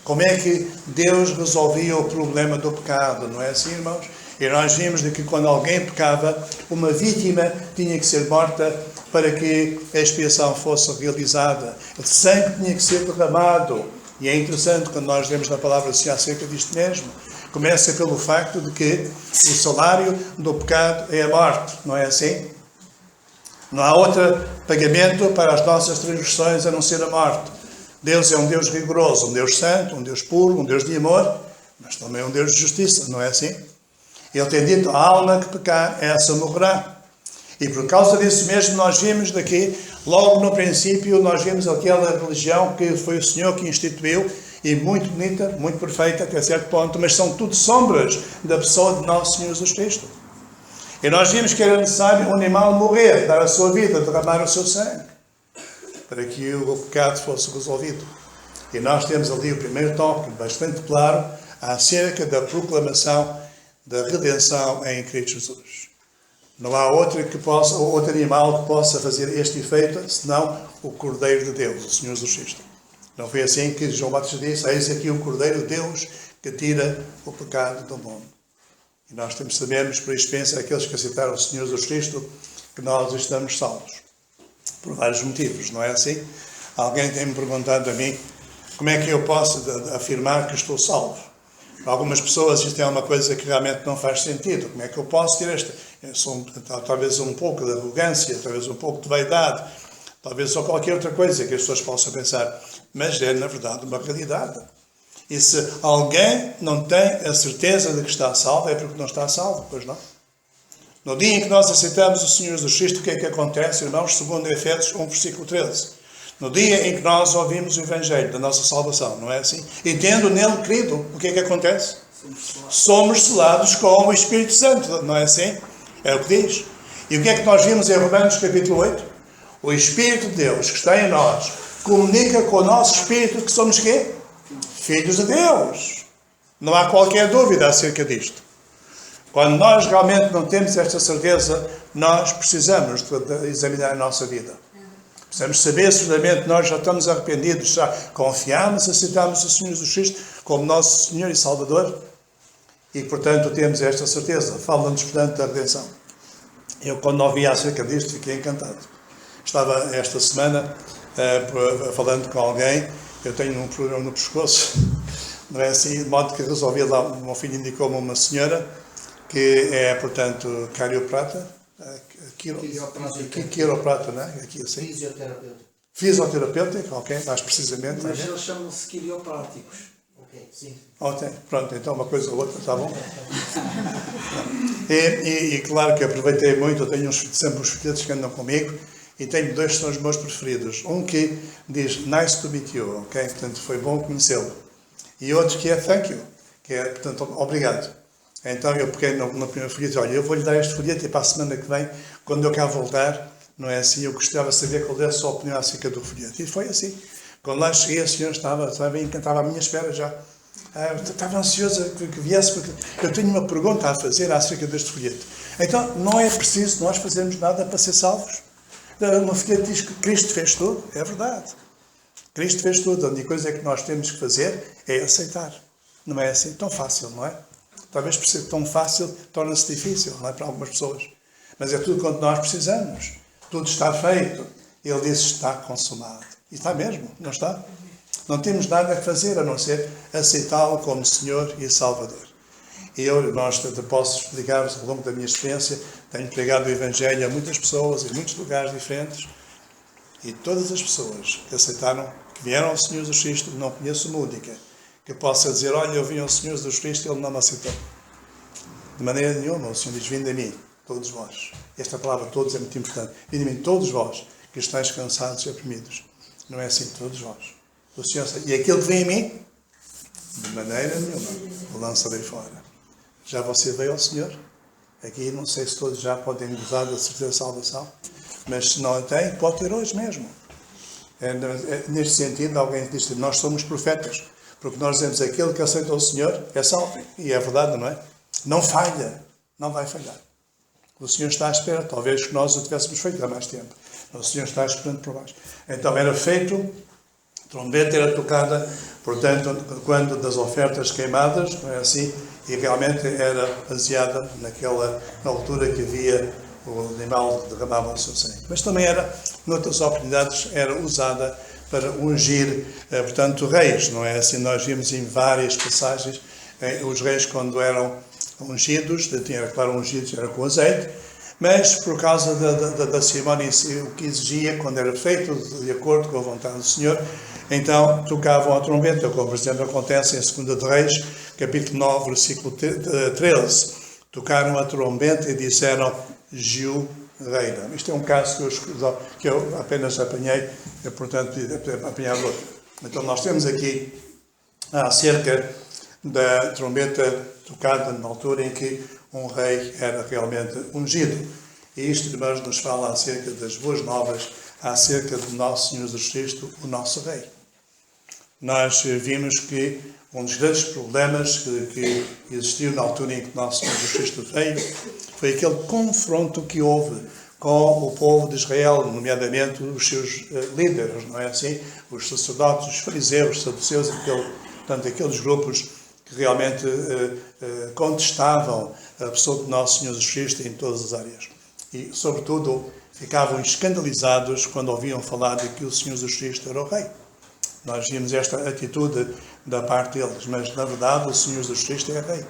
Como é que Deus resolvia o problema do pecado, não é assim, irmãos? E nós vimos de que quando alguém pecava, uma vítima tinha que ser morta para que a expiação fosse realizada. O sangue tinha que ser derramado. E é interessante quando nós lemos na palavra do Senhor acerca disto mesmo. Começa pelo facto de que o salário do pecado é a morte, não é assim? Não há outro pagamento para as nossas transgressões a não ser a morte. Deus é um Deus rigoroso, um Deus santo, um Deus puro, um Deus de amor, mas também um Deus de justiça, não é assim? Ele tem dito, a alma que pecar, essa morrerá. E por causa disso mesmo nós vimos daqui, logo no princípio, nós vimos aquela religião que foi o Senhor que instituiu, e muito bonita, muito perfeita até certo ponto, mas são tudo sombras da pessoa de nosso Senhor Jesus Cristo. E nós vimos que era necessário um animal morrer, dar a sua vida, derramar o seu sangue, para que o pecado fosse resolvido. E nós temos ali o primeiro toque, bastante claro, acerca da proclamação da redenção em Cristo Jesus. Não há outro animal que possa fazer este efeito, senão o Cordeiro de Deus, o Senhor Jesus Cristo. Não foi assim que João Batista disse, eis aqui o Cordeiro de Deus que tira o pecado do mundo. E nós sabemos, por experiência, aqueles que aceitaram o Senhor Jesus Cristo, que nós estamos salvos. Por vários motivos, não é assim? Alguém tem-me perguntado a mim, como é que eu posso afirmar que estou salvo? Para algumas pessoas isto é uma coisa que realmente não faz sentido. Como é que eu posso ter talvez um pouco de arrogância, talvez um pouco de vaidade, talvez só qualquer outra coisa que as pessoas possam pensar. Mas é, na verdade, uma realidade. E se alguém não tem a certeza de que está salvo, é porque não está salvo, pois não? No dia em que nós aceitamos o Senhor Jesus Cristo, o que é que acontece, irmãos? Segundo Efésios 1, versículo 13. No dia em que nós ouvimos o Evangelho da nossa salvação, não é assim? E tendo nele crido, o que é que acontece? Somos selados com o Espírito Santo, não é assim? É o que diz. E o que é que nós vimos em Romanos capítulo 8? O Espírito de Deus que está em nós comunica com o nosso Espírito que somos quê? Filhos de Deus. Não há qualquer dúvida acerca disto. Quando nós realmente não temos esta certeza, nós precisamos de examinar a nossa vida. Precisamos saber se realmente nós já estamos arrependidos, já confiamos, aceitamos o Senhor Jesus Cristo como nosso Senhor e Salvador. E, portanto, temos esta certeza. Fala-nos, portanto, da redenção. Eu, quando ouvi acerca disto, fiquei encantado. Estava esta semana falando com alguém. Eu tenho um problema no pescoço, não é assim? De modo que resolvi lá, o meu filho indicou-me uma senhora que é, portanto, carioprata, quiroprata, não é? Aqui assim. Fisioterapeuta. Fisioterapeuta, ok, mais precisamente. Mas eles chamam-se quiropráticos. Ok, sim. Ok, pronto, então uma coisa ou outra, está bom? E claro que aproveitei muito, eu tenho sempre os filhotes que andam comigo, e tenho dois que são os meus preferidos. Um que diz, nice to meet you, ok? Portanto, foi bom conhecê-lo. E outro que é thank you, que é, portanto, obrigado. Então eu peguei no primeiro folheto e disse, olha, eu vou-lhe dar este folheto e para a semana que vem, quando eu cá voltar, não é assim, eu gostava de saber qual é a sua opinião acerca do folheto. E foi assim. Quando lá cheguei, a senhora estava bem encantada à minha espera já. Estava ansiosa que viesse, porque eu tenho uma pergunta a fazer acerca deste folheto. Então, não é preciso nós fazermos nada para ser salvos. No folheto diz que Cristo fez tudo. É verdade. Cristo fez tudo. A única coisa que nós temos que fazer é aceitar. Não é assim tão fácil, não é? Talvez por ser tão fácil, torna-se difícil, não é? Para algumas pessoas. Mas é tudo quanto nós precisamos. Tudo está feito. Ele disse, está consumado. E está mesmo, não está? Não temos nada a fazer a não ser aceitá-lo como Senhor e Salvador. E eu, posso explicar-vos ao longo da minha experiência, tenho pregado o Evangelho a muitas pessoas, em muitos lugares diferentes, e todas as pessoas que aceitaram, que vieram ao Senhor Jesus Cristo, não conheço uma única, que possa dizer, olha, eu vim ao Senhor Jesus Cristo e Ele não me aceitou. De maneira nenhuma, o Senhor diz, vinde a mim, todos vós. Esta palavra todos é muito importante. Vinde a mim, todos vós, que estáis cansados e oprimidos. Não é assim, todos vós. O Senhor, e aquele que vem a mim, de maneira nenhuma, o lançarei fora. Já você veio ao Senhor? Aqui não sei se todos já podem gozar da certeza da salvação, mas se não a tem, pode ter hoje mesmo. Neste sentido, alguém diz que nós somos profetas, porque nós dizemos aquele que aceitou o Senhor é salvo. E é verdade, não é? Não falha, não vai falhar. O Senhor está à espera, talvez que nós o tivéssemos feito há mais tempo. O Senhor está esperando por baixo. Então era feito, a trombeta era tocada, portanto, quando das ofertas queimadas, não é assim? E realmente era baseada naquela altura que havia o animal que derramava o seu sangue. Mas também era, noutras oportunidades, era usada para ungir, portanto, reis, não é assim? Nós vimos em várias passagens, os reis quando eram ungidos, era claro, ungidos era com azeite, mas por causa da cerimónia em si, o que exigia, quando era feito de acordo com a vontade do Senhor, então tocavam a trombeta, como por exemplo acontece em 2 de Reis, capítulo 9, versículo 13. Tocaram a trombeta e disseram, Giu reina. Isto é um caso que eu apenas apanhei, portanto, apanhar outro. Então nós temos aqui acerca da trombeta tocada na altura em que um rei era realmente ungido. E isto, irmãos, nos fala acerca das boas novas, acerca do nosso Senhor Jesus Cristo, o nosso Rei. Nós vimos que um dos grandes problemas que existiu na altura em que nosso Senhor Jesus Cristo veio foi aquele confronto que houve com o povo de Israel, nomeadamente os seus líderes, não é assim? Os sacerdotes, os fariseus, os saduceus, aqueles grupos que realmente contestavam a pessoa de nosso Senhor Jesus Cristo em todas as áreas. E, sobretudo, ficavam escandalizados quando ouviam falar de que o Senhor Jesus Cristo era o Rei. Nós vimos esta atitude da parte deles, mas, na verdade, o Senhor Jesus Cristo é Rei.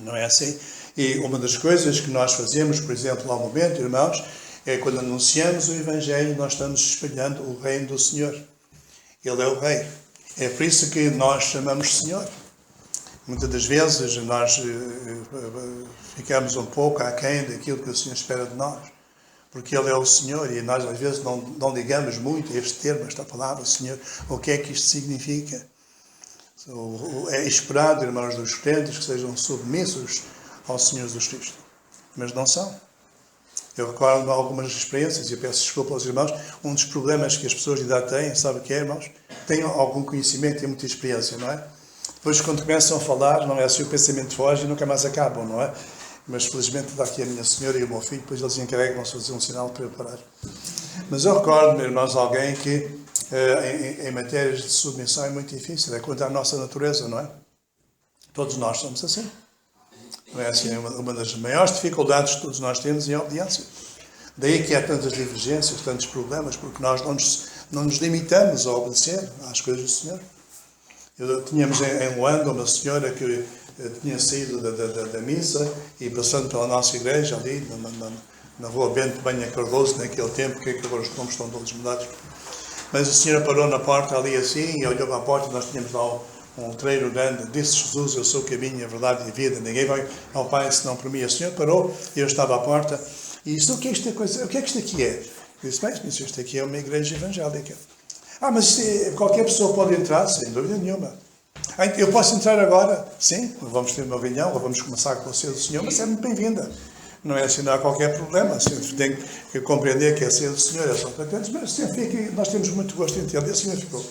Não é assim? E uma das coisas que nós fazemos, por exemplo, ao momento, irmãos, é quando anunciamos o Evangelho, nós estamos espalhando o reino do Senhor. Ele é o Rei. É por isso que nós chamamos Senhor. Muitas das vezes nós ficamos um pouco aquém daquilo que o Senhor espera de nós, porque Ele é o Senhor e nós às vezes não ligamos muito a este termo, a esta palavra, Senhor, o que é que isto significa. É esperado, irmãos dos crentes, que sejam submissos ao Senhor Jesus Cristo, mas não são. Eu recordo algumas experiências, e eu peço desculpa aos irmãos, um dos problemas que as pessoas de idade têm, sabe o que é, irmãos? Têm algum conhecimento e muita experiência, não é? Depois, quando começam a falar, não é assim, o pensamento foge e nunca mais acabam, não é? Mas, felizmente, está aqui a minha senhora e o meu filho, depois eles encarregam-se fazer um sinal para eu parar. Mas eu recordo, meus irmãos, alguém que, em matérias de submissão, é muito difícil, é quanto à nossa natureza, não é? Todos nós somos assim. Não é assim? Uma das maiores dificuldades que todos nós temos é a obediência. Daí que há tantas divergências, tantos problemas, porque nós não nos limitamos a obedecer às coisas do Senhor. Tínhamos em Luanda uma senhora que tinha saído da missa e passando pela nossa igreja ali, na rua Bento Banha Cardoso, naquele tempo, que agora os nomes estão todos mudados. Mas a senhora parou na porta ali assim e olhou para a porta e nós tínhamos lá um letreiro grande. Disse Jesus, eu sou o caminho, a verdade e a vida. Ninguém vai ao Pai senão por mim. A senhora parou e eu estava à porta e disse, o que é que isto aqui é? Eu disse, bem, isto aqui é uma igreja evangélica. Mas qualquer pessoa pode entrar, sem dúvida nenhuma. Eu posso entrar agora? Sim, vamos ter uma reunião, ou vamos começar com o Senhor do Senhor, mas é muito bem-vinda. Não é assim, não há qualquer problema. Tem que compreender que é Senhor do Senhor, é só para todos, mas fica, nós temos muito gosto em ter. E o Senhor ficou.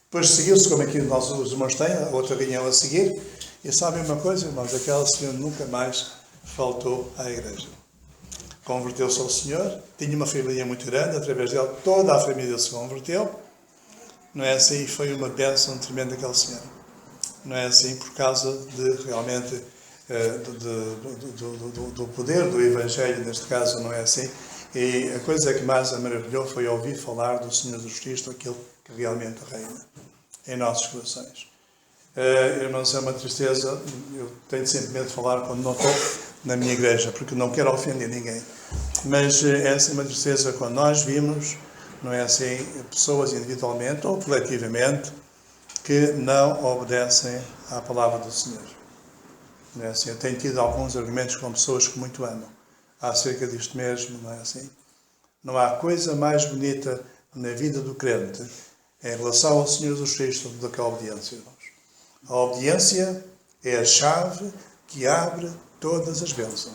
Depois seguiu-se, como aqui os irmãos têm, a outra reunião a seguir, e sabem uma coisa, irmãos, aquela senhora nunca mais faltou à igreja. Converteu-se ao Senhor, tinha uma família muito grande, através dela toda a família se converteu. Não é assim? Foi uma bênção tremenda aquela senhora. Não é assim? Por causa de realmente do poder do Evangelho, neste caso, não é assim? E a coisa que mais a maravilhou foi ouvir falar do Senhor Jesus Cristo, aquele que realmente reina em nossos corações. Irmãos, é uma tristeza, eu tenho sempre medo de falar quando não estou na minha igreja, porque não quero ofender ninguém. Mas essa é uma tristeza quando nós vimos, não é assim, pessoas individualmente ou coletivamente que não obedecem à palavra do Senhor. Não é assim? Eu tenho tido alguns argumentos com pessoas que muito amam acerca disto mesmo, não é assim? Não há coisa mais bonita na vida do crente em relação ao Senhor Jesus Cristo do que a obediência, irmãos. A obediência é a chave que abre todas as bênçãos.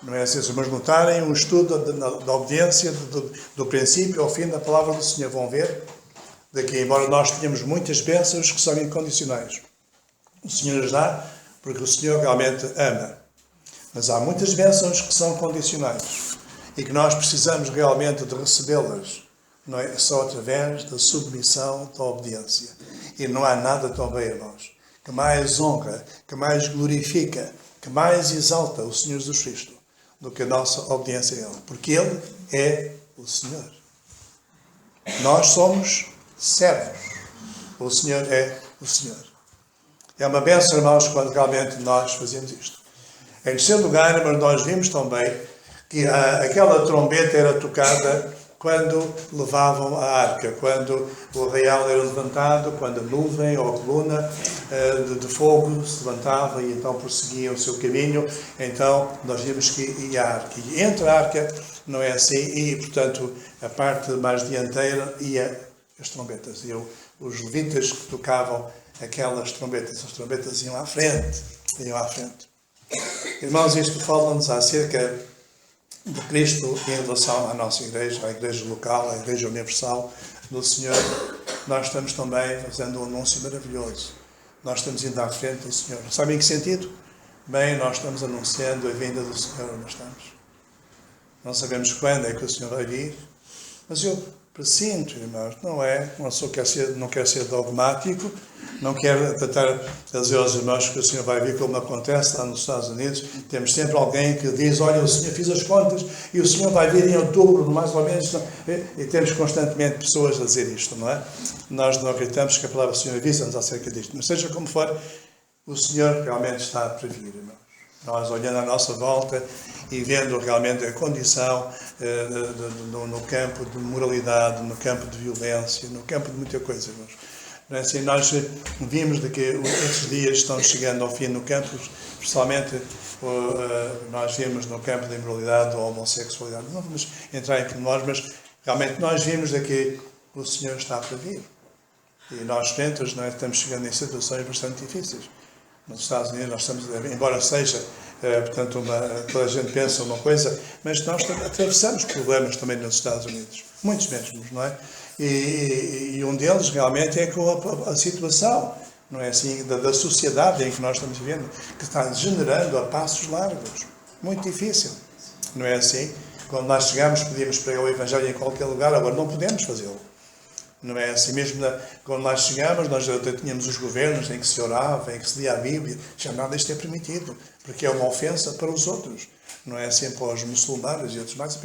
Não é assim? Se os irmãos notarem um estudo da obediência do princípio ao fim da palavra do Senhor, vão ver de que, embora nós tenhamos muitas bênçãos que são incondicionais, o Senhor as dá porque o Senhor realmente ama. Mas há muitas bênçãos que são condicionais e que nós precisamos realmente de recebê-las, não é? Só através da submissão, da obediência. E não há nada tão bem, irmãos, que mais honra, que mais glorifica, que mais exalta o Senhor Jesus Cristo do que a nossa obediência a Ele. Porque Ele é o Senhor. Nós somos servos. O Senhor é o Senhor. É uma bênção, irmãos, quando realmente nós fazemos isto. Em terceiro lugar, mas nós vimos também que aquela trombeta era tocada quando levavam a arca, quando o arraial era levantado, quando a nuvem ou a coluna de fogo se levantava e então prosseguia o seu caminho. Então nós vimos que ia a arca. E entre a arca, não é assim, e portanto a parte mais dianteira ia as trombetas. E os levitas que tocavam aquelas trombetas, as trombetas iam à frente. Irmãos, isto fala-nos acerca de Cristo em relação à nossa igreja, à igreja local, à igreja universal do Senhor. Nós estamos também fazendo um anúncio maravilhoso. Nós estamos indo à frente do Senhor. Sabe em que sentido? Bem, nós estamos anunciando a vinda do Senhor, não estamos? Não sabemos quando é que o Senhor vai vir, mas eu presinto, irmãos, não é? Não quer ser dogmático, não quero tentar dizer aos irmãos que o Senhor vai vir como acontece lá nos Estados Unidos. Temos sempre alguém que diz, olha, o Senhor fiz as contas e o Senhor vai vir em outubro, mais ou menos. E temos constantemente pessoas a dizer isto, não é? Nós não acreditamos que a palavra do Senhor avisa-nos acerca disto. Mas seja como for, o Senhor realmente está a prever, irmãos. Nós olhando à nossa volta e vendo realmente a condição no campo de moralidade, no campo de violência, no campo de muita coisa, irmãos. Assim, nós vimos de que estes dias estão chegando ao fim no campo, especialmente nós vimos no campo da imoralidade ou homossexualidade. Não vamos entrar em pormenores, mas realmente nós vimos de que o Senhor está para vir. E nós, crentes, não é, estamos chegando em situações bastante difíceis. Nos Estados Unidos, nós estamos, embora seja, portanto, toda a gente pensa uma coisa, mas nós atravessamos problemas também nos Estados Unidos. Muitos mesmos, não é? E um deles realmente é com a situação, não é assim, da sociedade em que nós estamos vivendo, que está degenerando a passos largos. Muito difícil, não é assim? Quando nós chegamos, podíamos pregar o Evangelho em qualquer lugar, agora não podemos fazê-lo. Não é assim mesmo, quando lá chegámos, nós até tínhamos os governos em que se orava, em que se lia a Bíblia, já nada disto é permitido, porque é uma ofensa para os outros, não é assim para os muçulmanos e outros mais.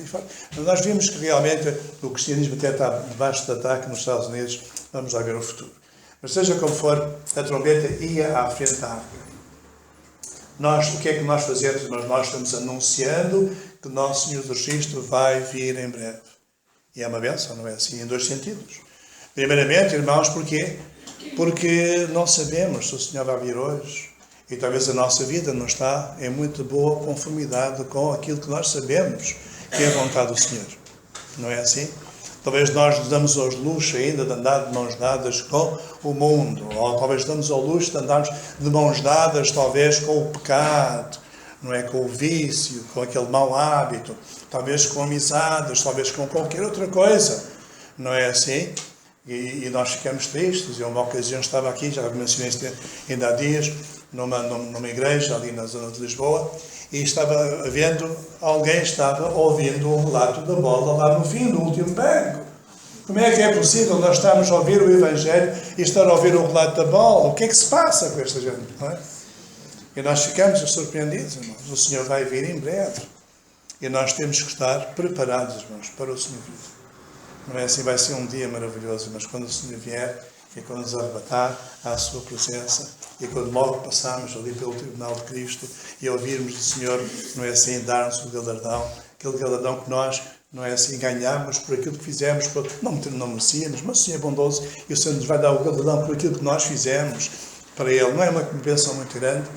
Mas nós vimos que realmente o cristianismo até está debaixo de ataque nos Estados Unidos, vamos lá ver o futuro. Mas seja como for, a trombeta ia à frente da arca. O que é que nós fazemos? Nós estamos anunciando que nosso Senhor Jesus Cristo vai vir em breve. E é uma bênção, não é assim? Em dois sentidos. Primeiramente, irmãos, porquê? Porque não sabemos se o Senhor vai vir hoje. E talvez a nossa vida não está em muito boa conformidade com aquilo que nós sabemos que é a vontade do Senhor. Não é assim? Talvez nós nos damos ao luxo ainda de andar de mãos dadas com o mundo. Ou talvez damos ao luxo de andarmos de mãos dadas, talvez, com o pecado. Não é? Com o vício, com aquele mau hábito. Talvez com amizades, talvez com qualquer outra coisa. Não é assim? E nós ficamos tristes. Eu, uma ocasião, estava aqui, já mencionei isto ainda há dias, numa igreja ali na zona de Lisboa, e estava vendo, alguém estava ouvindo o relato da bola lá no fim, do último banco. Como é que é possível nós estarmos a ouvir o Evangelho e estar a ouvir o relato da bola? O que é que se passa com esta gente? Não é? E nós ficamos surpreendidos, irmãos. O Senhor vai vir em breve. E nós temos que estar preparados, irmãos, para o Senhor vir. Não é assim, vai ser um dia maravilhoso, mas quando o Senhor vier e quando nos arrebatar à sua presença e quando logo passarmos ali pelo tribunal de Cristo e ouvirmos o Senhor, não é assim, dar-nos o galardão, aquele galardão que nós, não é assim, ganhamos por aquilo que fizemos, não merecíamos, mas o Senhor é bondoso e o Senhor nos vai dar o galardão por aquilo que nós fizemos para Ele. Não é uma bênção muito grande?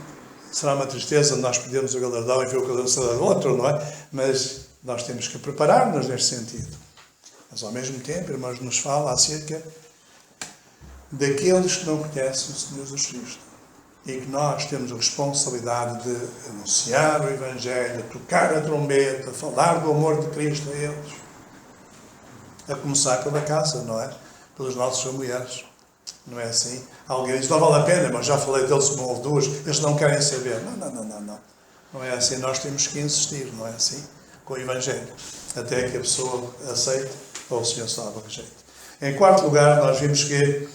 Será uma tristeza nós perdermos o galardão e ver o galardão do outro, não é? Mas nós temos que preparar-nos neste sentido. Mas ao mesmo tempo, irmãos, nos fala acerca daqueles que não conhecem o Senhor Jesus Cristo e que nós temos a responsabilidade de anunciar o Evangelho, tocar a trombeta, falar do amor de Cristo a eles. A começar pela casa, não é? Pelos nossos familiares. Não é assim? Alguém diz, não vale a pena, mas já falei deles uma ou duas, eles não querem saber. Não. Não é assim. Nós temos que insistir, não é assim? Com o Evangelho. Até que a pessoa aceite ou o Senhor salve o rejeito. Em quarto lugar, nós vimos que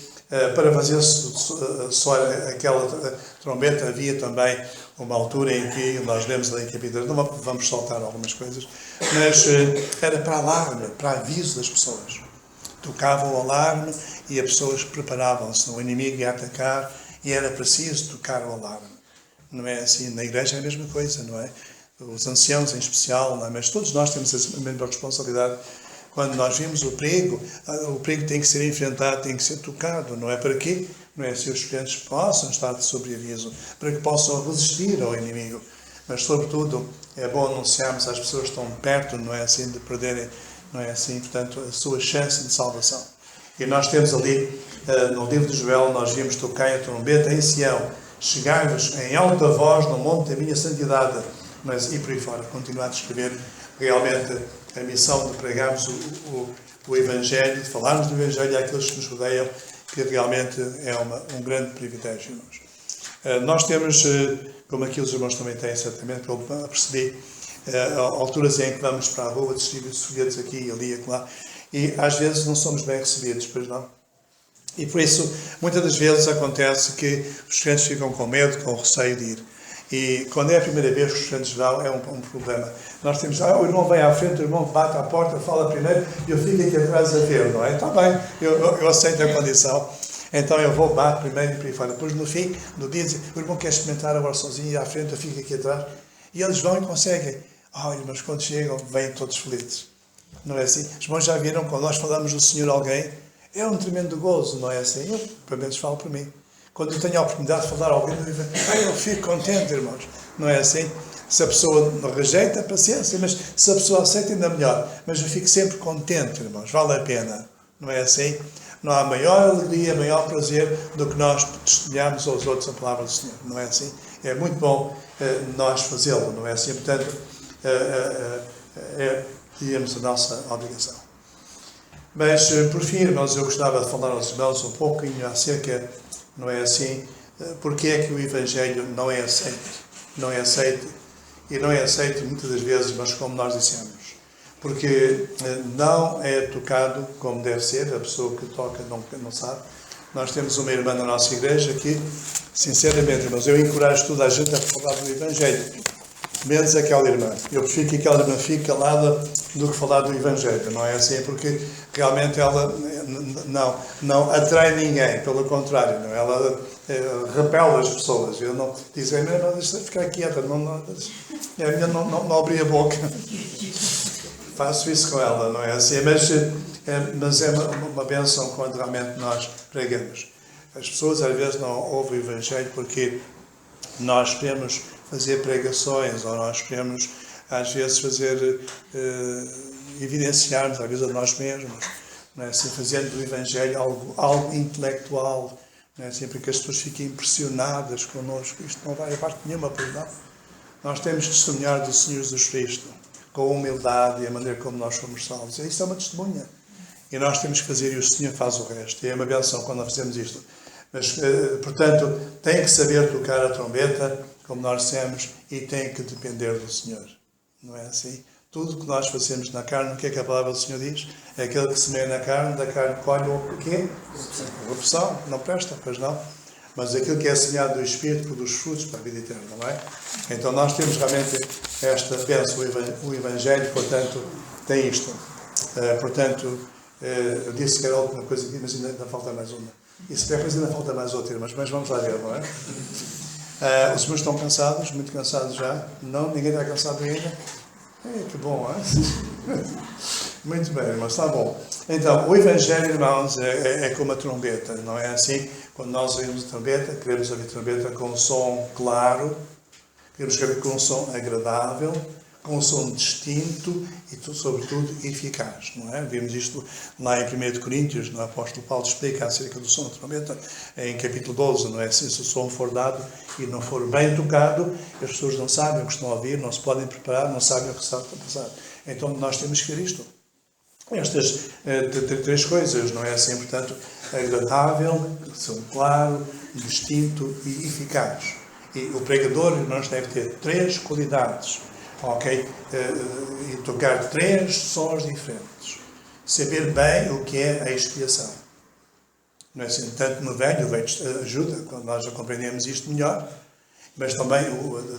para fazer soar aquela trombeta havia também uma altura em que nós lemos ali em capítulo, não vamos saltar algumas coisas, mas era para alarme, para aviso das pessoas. Tocava o alarme e as pessoas preparavam-se, o inimigo ia atacar e era preciso tocar o alarme. Não é assim? Na igreja é a mesma coisa, não é? Os anciãos em especial, não é? Mas todos nós temos a mesma responsabilidade. Quando nós vimos o perigo tem que ser enfrentado, tem que ser tocado, não é? Para quê? Não é? Se os crentes possam estar de sobreaviso, para que possam resistir ao inimigo. Mas, sobretudo, é bom anunciarmos às pessoas que estão perto, não é assim, de perderem, não é assim, portanto, a sua chance de salvação. E nós temos ali, no livro de Joel, nós vimos tocar a trombeta em Sião, chegai-vos em alta voz no monte da minha santidade, mas e por aí fora, continuar a descrever realmente a missão de pregarmos o Evangelho, de falarmos do Evangelho àqueles que nos rodeiam, que realmente é um grande privilégio, irmãos. Nós temos, como aqui os irmãos também têm, certamente, que eu percebi, alturas em que vamos para a rua, distribuir folhetos aqui e ali e lá, e às vezes não somos bem recebidos, pois não? E por isso, muitas das vezes acontece que os crentes ficam com medo, com receio de ir. E quando é a primeira vez que os crentes vão, é um problema. Nós temos, o irmão vem à frente, o irmão bate à porta, fala primeiro, e eu fico aqui atrás a ver, não é? Está bem, eu aceito a condição. Então eu vou, bato primeiro e por aí fora. Depois no fim, no dia, o irmão quer experimentar agora sozinho, e à frente, eu fico aqui atrás. E eles vão e conseguem. Mas quando chegam, vêm todos felizes. Não é assim? Os irmãos já viram, quando nós falamos do Senhor a alguém, é um tremendo gozo, não é assim? Eu, pelo menos, falo por mim. Quando eu tenho a oportunidade de falar a alguém, eu fico contente, irmãos. Não é assim? Se a pessoa não rejeita, paciência, mas se a pessoa aceita, ainda melhor. Mas eu fico sempre contente, irmãos. Vale a pena. Não é assim? Não há maior alegria, maior prazer do que nós testemunharmos aos outros a palavra do Senhor. Não é assim? É muito bom nós fazê-lo. Não é assim? Portanto, digamos, a nossa obrigação. Mas, por fim, irmãos, eu gostava de falar aos irmãos um pouquinho acerca, não é assim, porque é que o Evangelho não é aceito. Não é aceito. E não é aceito muitas das vezes, mas como nós dissemos, porque não é tocado como deve ser, a pessoa que toca não sabe. Nós temos uma irmã na nossa igreja que, sinceramente, irmãos, eu encorajo toda a gente a falar do Evangelho, menos aquela irmã. Eu prefiro que aquela irmã fique calada do que falar do Evangelho, não é assim? Porque realmente ela não atrai ninguém, pelo contrário, não? Ela repele as pessoas. Eu não dizem, não, deixa de ficar quieta, não abri a boca. Faço isso com ela, não é assim? Mas é uma bênção quando realmente nós pregamos. As pessoas às vezes não ouvem o Evangelho porque nós queremos fazer pregações, ou nós queremos às vezes fazer, evidenciar-nos às vezes a nós mesmos, não é assim? Fazendo do Evangelho algo intelectual, não é assim? Para que as pessoas fiquem impressionadas connosco. Isto não vai a parte nenhuma, pois não. Nós temos de testemunhar do Senhor Jesus Cristo, com a humildade e a maneira como nós somos salvos. Isso é uma testemunha. E nós temos que fazer, e o Senhor faz o resto. E é uma benção quando nós fazemos isto. Mas, portanto, tem que saber tocar a trombeta, como nós dissemos, e tem que depender do Senhor. Não é assim? Tudo o que nós fazemos na carne, o que é que a palavra do Senhor diz? É aquele que semeia na carne, da carne colhe o quê? Corrupção. Não presta, pois não. Mas aquilo que é semeado do Espírito produz frutos para a vida eterna, não é? Então nós temos realmente esta bênção, o Evangelho, portanto, tem isto. Portanto, eu disse que era alguma coisa aqui, mas ainda falta mais uma. E se depois ainda falta mais outra, mas vamos lá ver, não é? Os irmãos estão cansados, muito cansados já. Não, ninguém está cansado ainda. Que bom, não é? Muito bem, irmãos, está bom. Então, o Evangelho, irmãos, é como a trombeta, não é assim? Quando nós ouvimos a trombeta, queremos ouvir a trombeta com um som claro, queremos ouvir com um som agradável, com um som distinto e, sobretudo, eficaz, não é? Vimos isto lá em 1 Coríntios, no apóstolo Paulo explica acerca do som da trombeta, em capítulo 12, não é? Se o som for dado e não for bem tocado, as pessoas não sabem o que estão a ouvir, não se podem preparar, não sabem o que está a passar. Então, nós temos que ver isto. Estas três coisas, não é assim? Portanto, agradável, som claro, distinto e eficaz. E o pregador, nós deve ter três qualidades. Ok? E tocar três sons diferentes. Saber bem o que é a expiação. Não é assim? Tanto no Velho, o Velho ajuda, quando nós já compreendemos isto melhor, mas também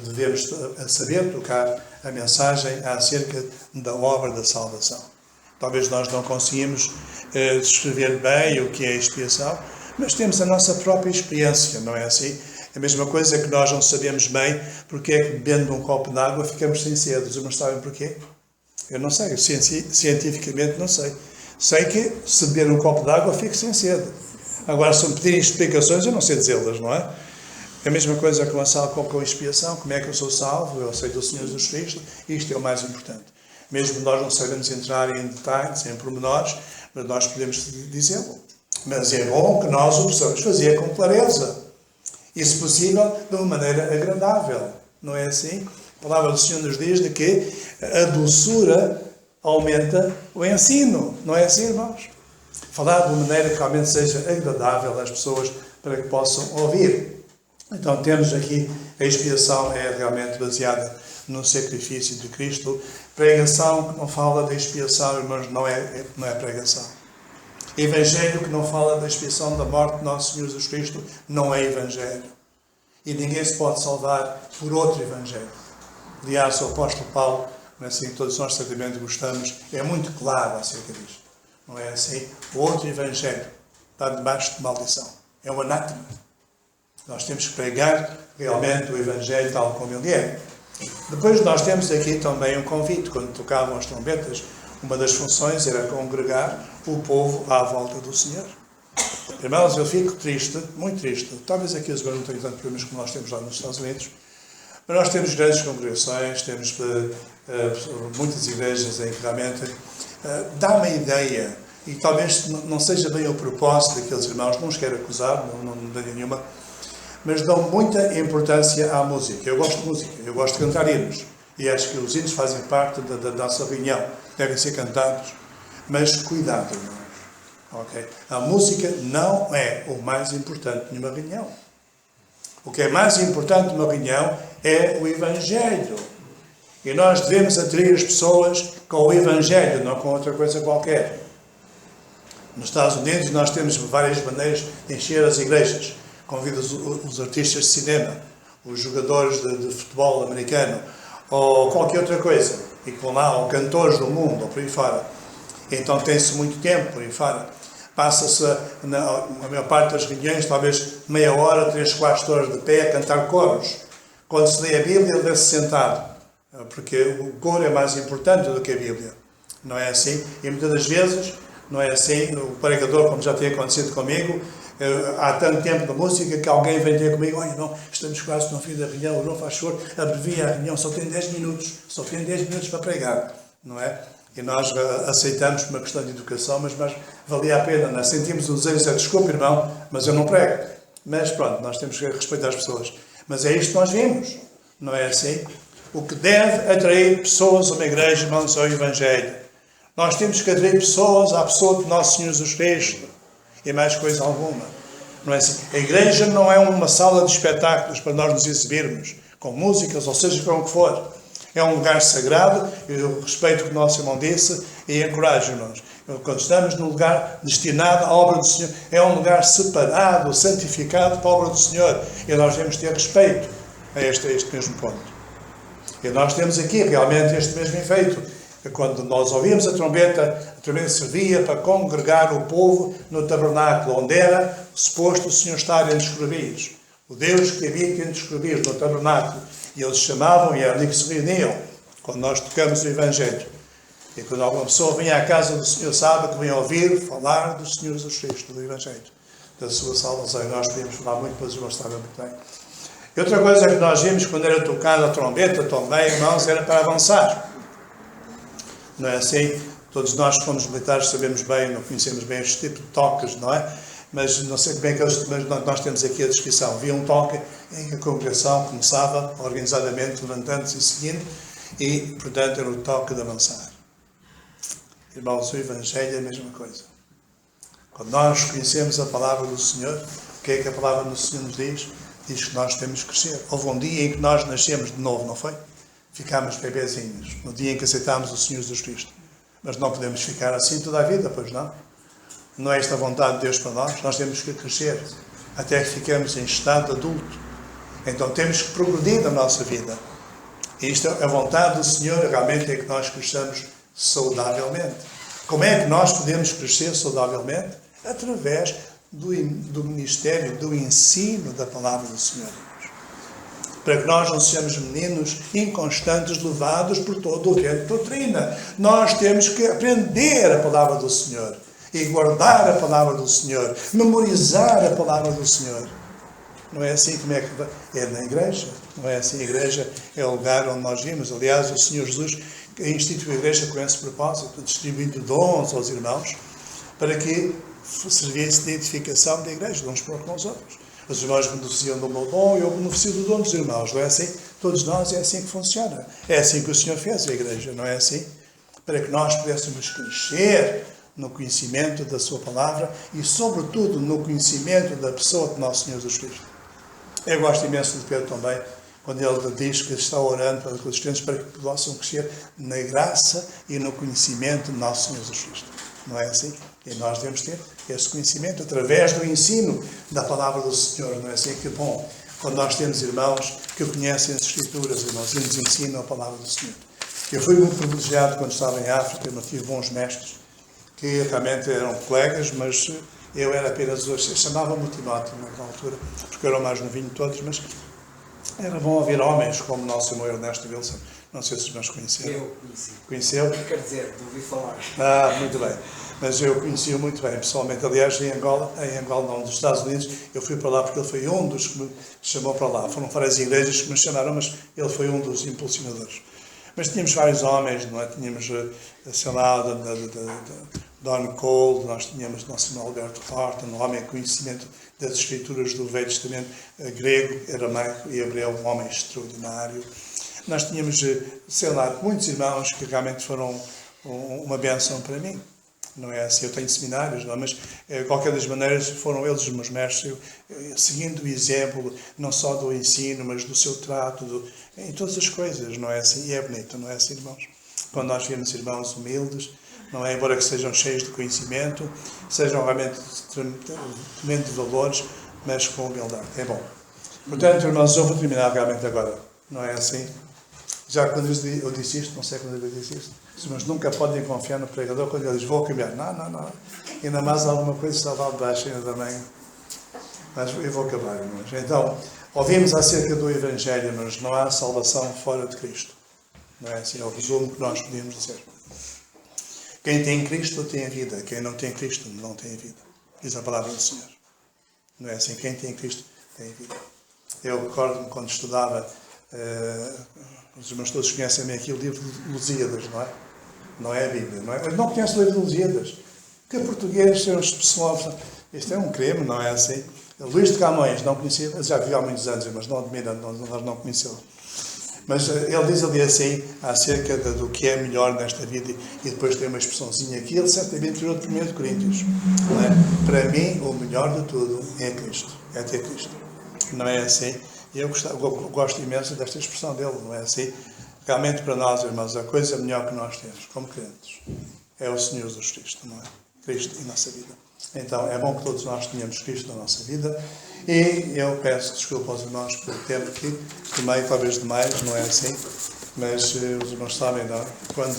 devemos saber tocar a mensagem acerca da obra da salvação. Talvez nós não conseguimos descrever bem o que é a expiação, mas temos a nossa própria experiência, não é assim? A mesma coisa é que nós não sabemos bem porque é que bebendo um copo de água ficamos sem sede. Os irmãos sabem porquê? Eu não sei, cientificamente não sei. Sei que se beber um copo de água fico sem sede. Agora, se me pedirem explicações, eu não sei dizê-las, não é? É a mesma coisa com a expiação. Como é que eu sou salvo? Eu aceito o Senhor Jesus Cristo. Isto é o mais importante. Mesmo nós não sabemos entrar em detalhes, em pormenores, mas nós podemos dizê-lo. Mas é bom que nós o possamos fazer com clareza. E, se possível, de uma maneira agradável. Não é assim? A palavra do Senhor nos diz de que a doçura aumenta o ensino. Não é assim, irmãos? Falar de uma maneira que realmente seja agradável às pessoas para que possam ouvir. Então, temos aqui a expiação é realmente baseada no sacrifício de Cristo. Pregação que não fala da expiação, irmãos, não é pregação. Evangelho que não fala da expiação da morte de nosso Senhor Jesus Cristo não é Evangelho. E ninguém se pode salvar por outro Evangelho. Aliás, o apóstolo Paulo, assim, todos nós certamente gostamos, é muito claro acerca disto. Não é assim? O outro Evangelho está debaixo de maldição. É um anátema. Nós temos que pregar realmente o Evangelho tal como ele é. Depois nós temos aqui também um convite. Quando tocavam as trombetas, uma das funções era congregar o povo à volta do Senhor. Irmãos, eu fico triste, muito triste. Talvez aqui os não tenham tanto problemas como nós temos lá nos Estados Unidos. Mas nós temos grandes congregações, temos muitas igrejas em que realmente dá uma ideia, e talvez não seja bem o propósito daqueles irmãos, não os quero acusar, não tenho nenhuma, mas dão muita importância à música. Eu gosto de música, eu gosto de cantar hinos. E acho que os hinos fazem parte da nossa reunião. Devem ser cantados. Mas cuidado, irmãos. Okay? A música não é o mais importante numa reunião. O que é mais importante numa reunião é o Evangelho. E nós devemos atrair as pessoas com o Evangelho, não com outra coisa qualquer. Nos Estados Unidos nós temos várias maneiras de encher as igrejas. Convido os artistas de cinema, os jogadores de futebol americano, ou qualquer outra coisa. E com lá, ou cantores do mundo, ou por aí fora. Então tem-se muito tempo por aí fora. Passa-se, a maior parte das reuniões, talvez meia hora, 3/4 horas de pé, a cantar coros. Quando se lê a Bíblia, lê-se sentado. Porque o coro é mais importante do que a Bíblia. Não é assim? E muitas das vezes, não é assim, o pregador, como já tem acontecido comigo, há tanto tempo de música que alguém vem ter comigo, olha, não, estamos quase no fim da reunião, não faz favor, abrevia a reunião, só tem 10 minutos, só tem 10 minutos para pregar, não é? E nós aceitamos por uma questão de educação, mas valia a pena, não é? Sentimos o desejo de dizer, desculpe, irmão, mas eu não prego. Mas pronto, nós temos que respeitar as pessoas. Mas é isto que nós vimos, não é assim? O que deve atrair pessoas a uma igreja, irmãos, é o Evangelho. Nós temos que atrair pessoas à pessoa de Nosso Senhor Jesus Cristo. E mais coisa alguma. Não é assim? A igreja não é uma sala de espetáculos para nós nos exibirmos, com músicas, ou seja, com o que for. É um lugar sagrado, eu respeito o que o nosso irmão disse e encorajo-nos. Quando estamos num lugar destinado à obra do Senhor, é um lugar separado, santificado para a obra do Senhor. E nós devemos ter respeito a este mesmo ponto. E nós temos aqui realmente este mesmo efeito. Quando nós ouvimos a trombeta servia para congregar o povo no tabernáculo, onde era suposto o Senhor estar entre os querubins. O Deus que habita entre os querubins no tabernáculo. E eles chamavam e era ali que se reuniam, quando nós tocamos o Evangelho. E quando alguma pessoa vinha à casa do Senhor, sabe que vinha ouvir falar do Senhor Jesus Cristo, do Evangelho, da sua salvação. E nós podíamos falar muito, mas eu gostava muito bem. E outra coisa que nós vimos quando era tocada a trombeta, também, irmãos, era para avançar. Não é assim? Todos nós que fomos militares sabemos bem, não conhecemos bem este tipo de toques, não é? Mas não sei bem que mas nós temos aqui a descrição. Havia um toque em que a congregação começava organizadamente, levantando-se e seguindo, e, portanto, era o toque de avançar. Irmãos, o Evangelho é a mesma coisa. Quando nós conhecemos a palavra do Senhor, o que é que a palavra do Senhor nos diz? Diz que nós temos que crescer. Houve um dia em que nós nascemos de novo, não foi? Ficámos bebezinhos, no dia em que aceitámos o Senhor Jesus Cristo. Mas não podemos ficar assim toda a vida, pois não? Não é esta a vontade de Deus para nós? Nós temos que crescer até que fiquemos em estado adulto. Então temos que progredir na nossa vida. E isto é a vontade do Senhor, realmente é que nós cresçamos saudavelmente. Como é que nós podemos crescer saudavelmente? Através do ministério, do ensino da palavra do Senhor. Para que nós não sejamos meninos inconstantes, levados por todo o vento de doutrina. Nós temos que aprender a palavra do Senhor. E guardar a palavra do Senhor. Memorizar a palavra do Senhor. Não é assim como é que é na igreja. Não é assim. A igreja é o lugar onde nós vimos. Aliás, o Senhor Jesus instituiu a igreja com esse propósito, distribuindo dons aos irmãos, para que servisse de edificação da igreja, uns para com os outros. Os irmãos beneficiam do meu dom e eu beneficio do dom dos irmãos. Não é assim? Todos nós é assim que funciona. É assim que o Senhor fez a igreja, não é assim? Para que nós pudéssemos crescer no conhecimento da sua palavra e, sobretudo, no conhecimento da pessoa de nosso Senhor Jesus Cristo. Eu gosto imenso de Pedro também, quando ele diz que está orando para os crentes para que possam crescer na graça e no conhecimento de nosso Senhor Jesus Cristo. Não é assim? E nós devemos ter esse conhecimento através do ensino da palavra do Senhor. Não é assim? Que bom quando nós temos irmãos que conhecem as Escrituras, irmãos, e nos ensinam a palavra do Senhor. Eu fui muito privilegiado quando estava em África, eu tive bons mestres, que realmente eram colegas, mas eu era apenas hoje, chamava-me Timóteo naquela altura, porque eu era o mais novinho de todos, mas era bom ouvir homens como o nosso irmão Ernesto Wilson. Não sei se os irmãos conheceram. Eu conheci. Conheceu? Quer dizer, ouvi falar. Muito bem. Mas eu conheci-o muito bem, pessoalmente. Aliás, em Angola não, nos Estados Unidos, eu fui para lá porque ele foi um dos que me chamou para lá. Foram várias igrejas que me chamaram, mas ele foi um dos impulsionadores. Mas tínhamos vários homens, não é? Tínhamos, sei lá, Don Cole, nós tínhamos o nosso irmão Alberto Horton, um homem com conhecimento das Escrituras do Velho Testamento, grego, aramaico e hebreu, um homem extraordinário. Nós tínhamos, sei lá, muitos irmãos que realmente foram uma bênção para mim. não é assim? Eu tenho seminários, não é? Mas, de qualquer das maneiras, foram eles os meus mestres, seguindo o exemplo, não só do ensino, mas do seu trato, em todas as coisas, não é assim? E é bonito, não é assim, irmãos? Quando nós vemos irmãos humildes, não é? Embora que sejam cheios de conhecimento, sejam realmente tremendos valores, mas com humildade. É bom. Portanto, irmãos, eu vou terminar realmente agora, não é assim? Já quando eu disse isto, não sei quando eu disse isto, mas nunca podem confiar no pregador quando ele diz, vou cambiar. Não. Ainda mais alguma coisa está lá abaixo ainda também. Mas eu vou acabar, irmãos. Então, ouvimos acerca do Evangelho, mas não há salvação fora de Cristo. Não é assim? É o resumo que nós podemos dizer. Quem tem Cristo tem a vida. Quem não tem Cristo não tem a vida. Diz a palavra do Senhor. Não é assim? Quem tem Cristo tem a vida. Eu recordo-me quando estudava, os irmãos todos conhecem bem aqui o livro de Lusíadas, não é? Não é a Bíblia, não é? Eu não conheço o livro de Lusíadas. Porque português são as pessoas. Isto é um crime, não é assim? Luís de Camões, não conhecia, já viu há muitos anos, mas não admira, nós não conhecemos. Mas ele diz ali assim, acerca do que é melhor nesta vida, e depois tem uma expressãozinha aqui, ele certamente tirou de 1 Coríntios. Não é? Para mim, o melhor de tudo é Cristo, é ter Cristo. Não é assim? E eu gosto imenso desta expressão dele, não é assim? Realmente para nós, irmãos, a coisa melhor que nós temos, como crentes, é o Senhor Jesus Cristo, não é? Cristo em nossa vida. Então, é bom que todos nós tenhamos Cristo na nossa vida. E eu peço desculpa aos irmãos pelo tempo que tomei, talvez demais, não é assim? Mas os irmãos sabem, não? Quando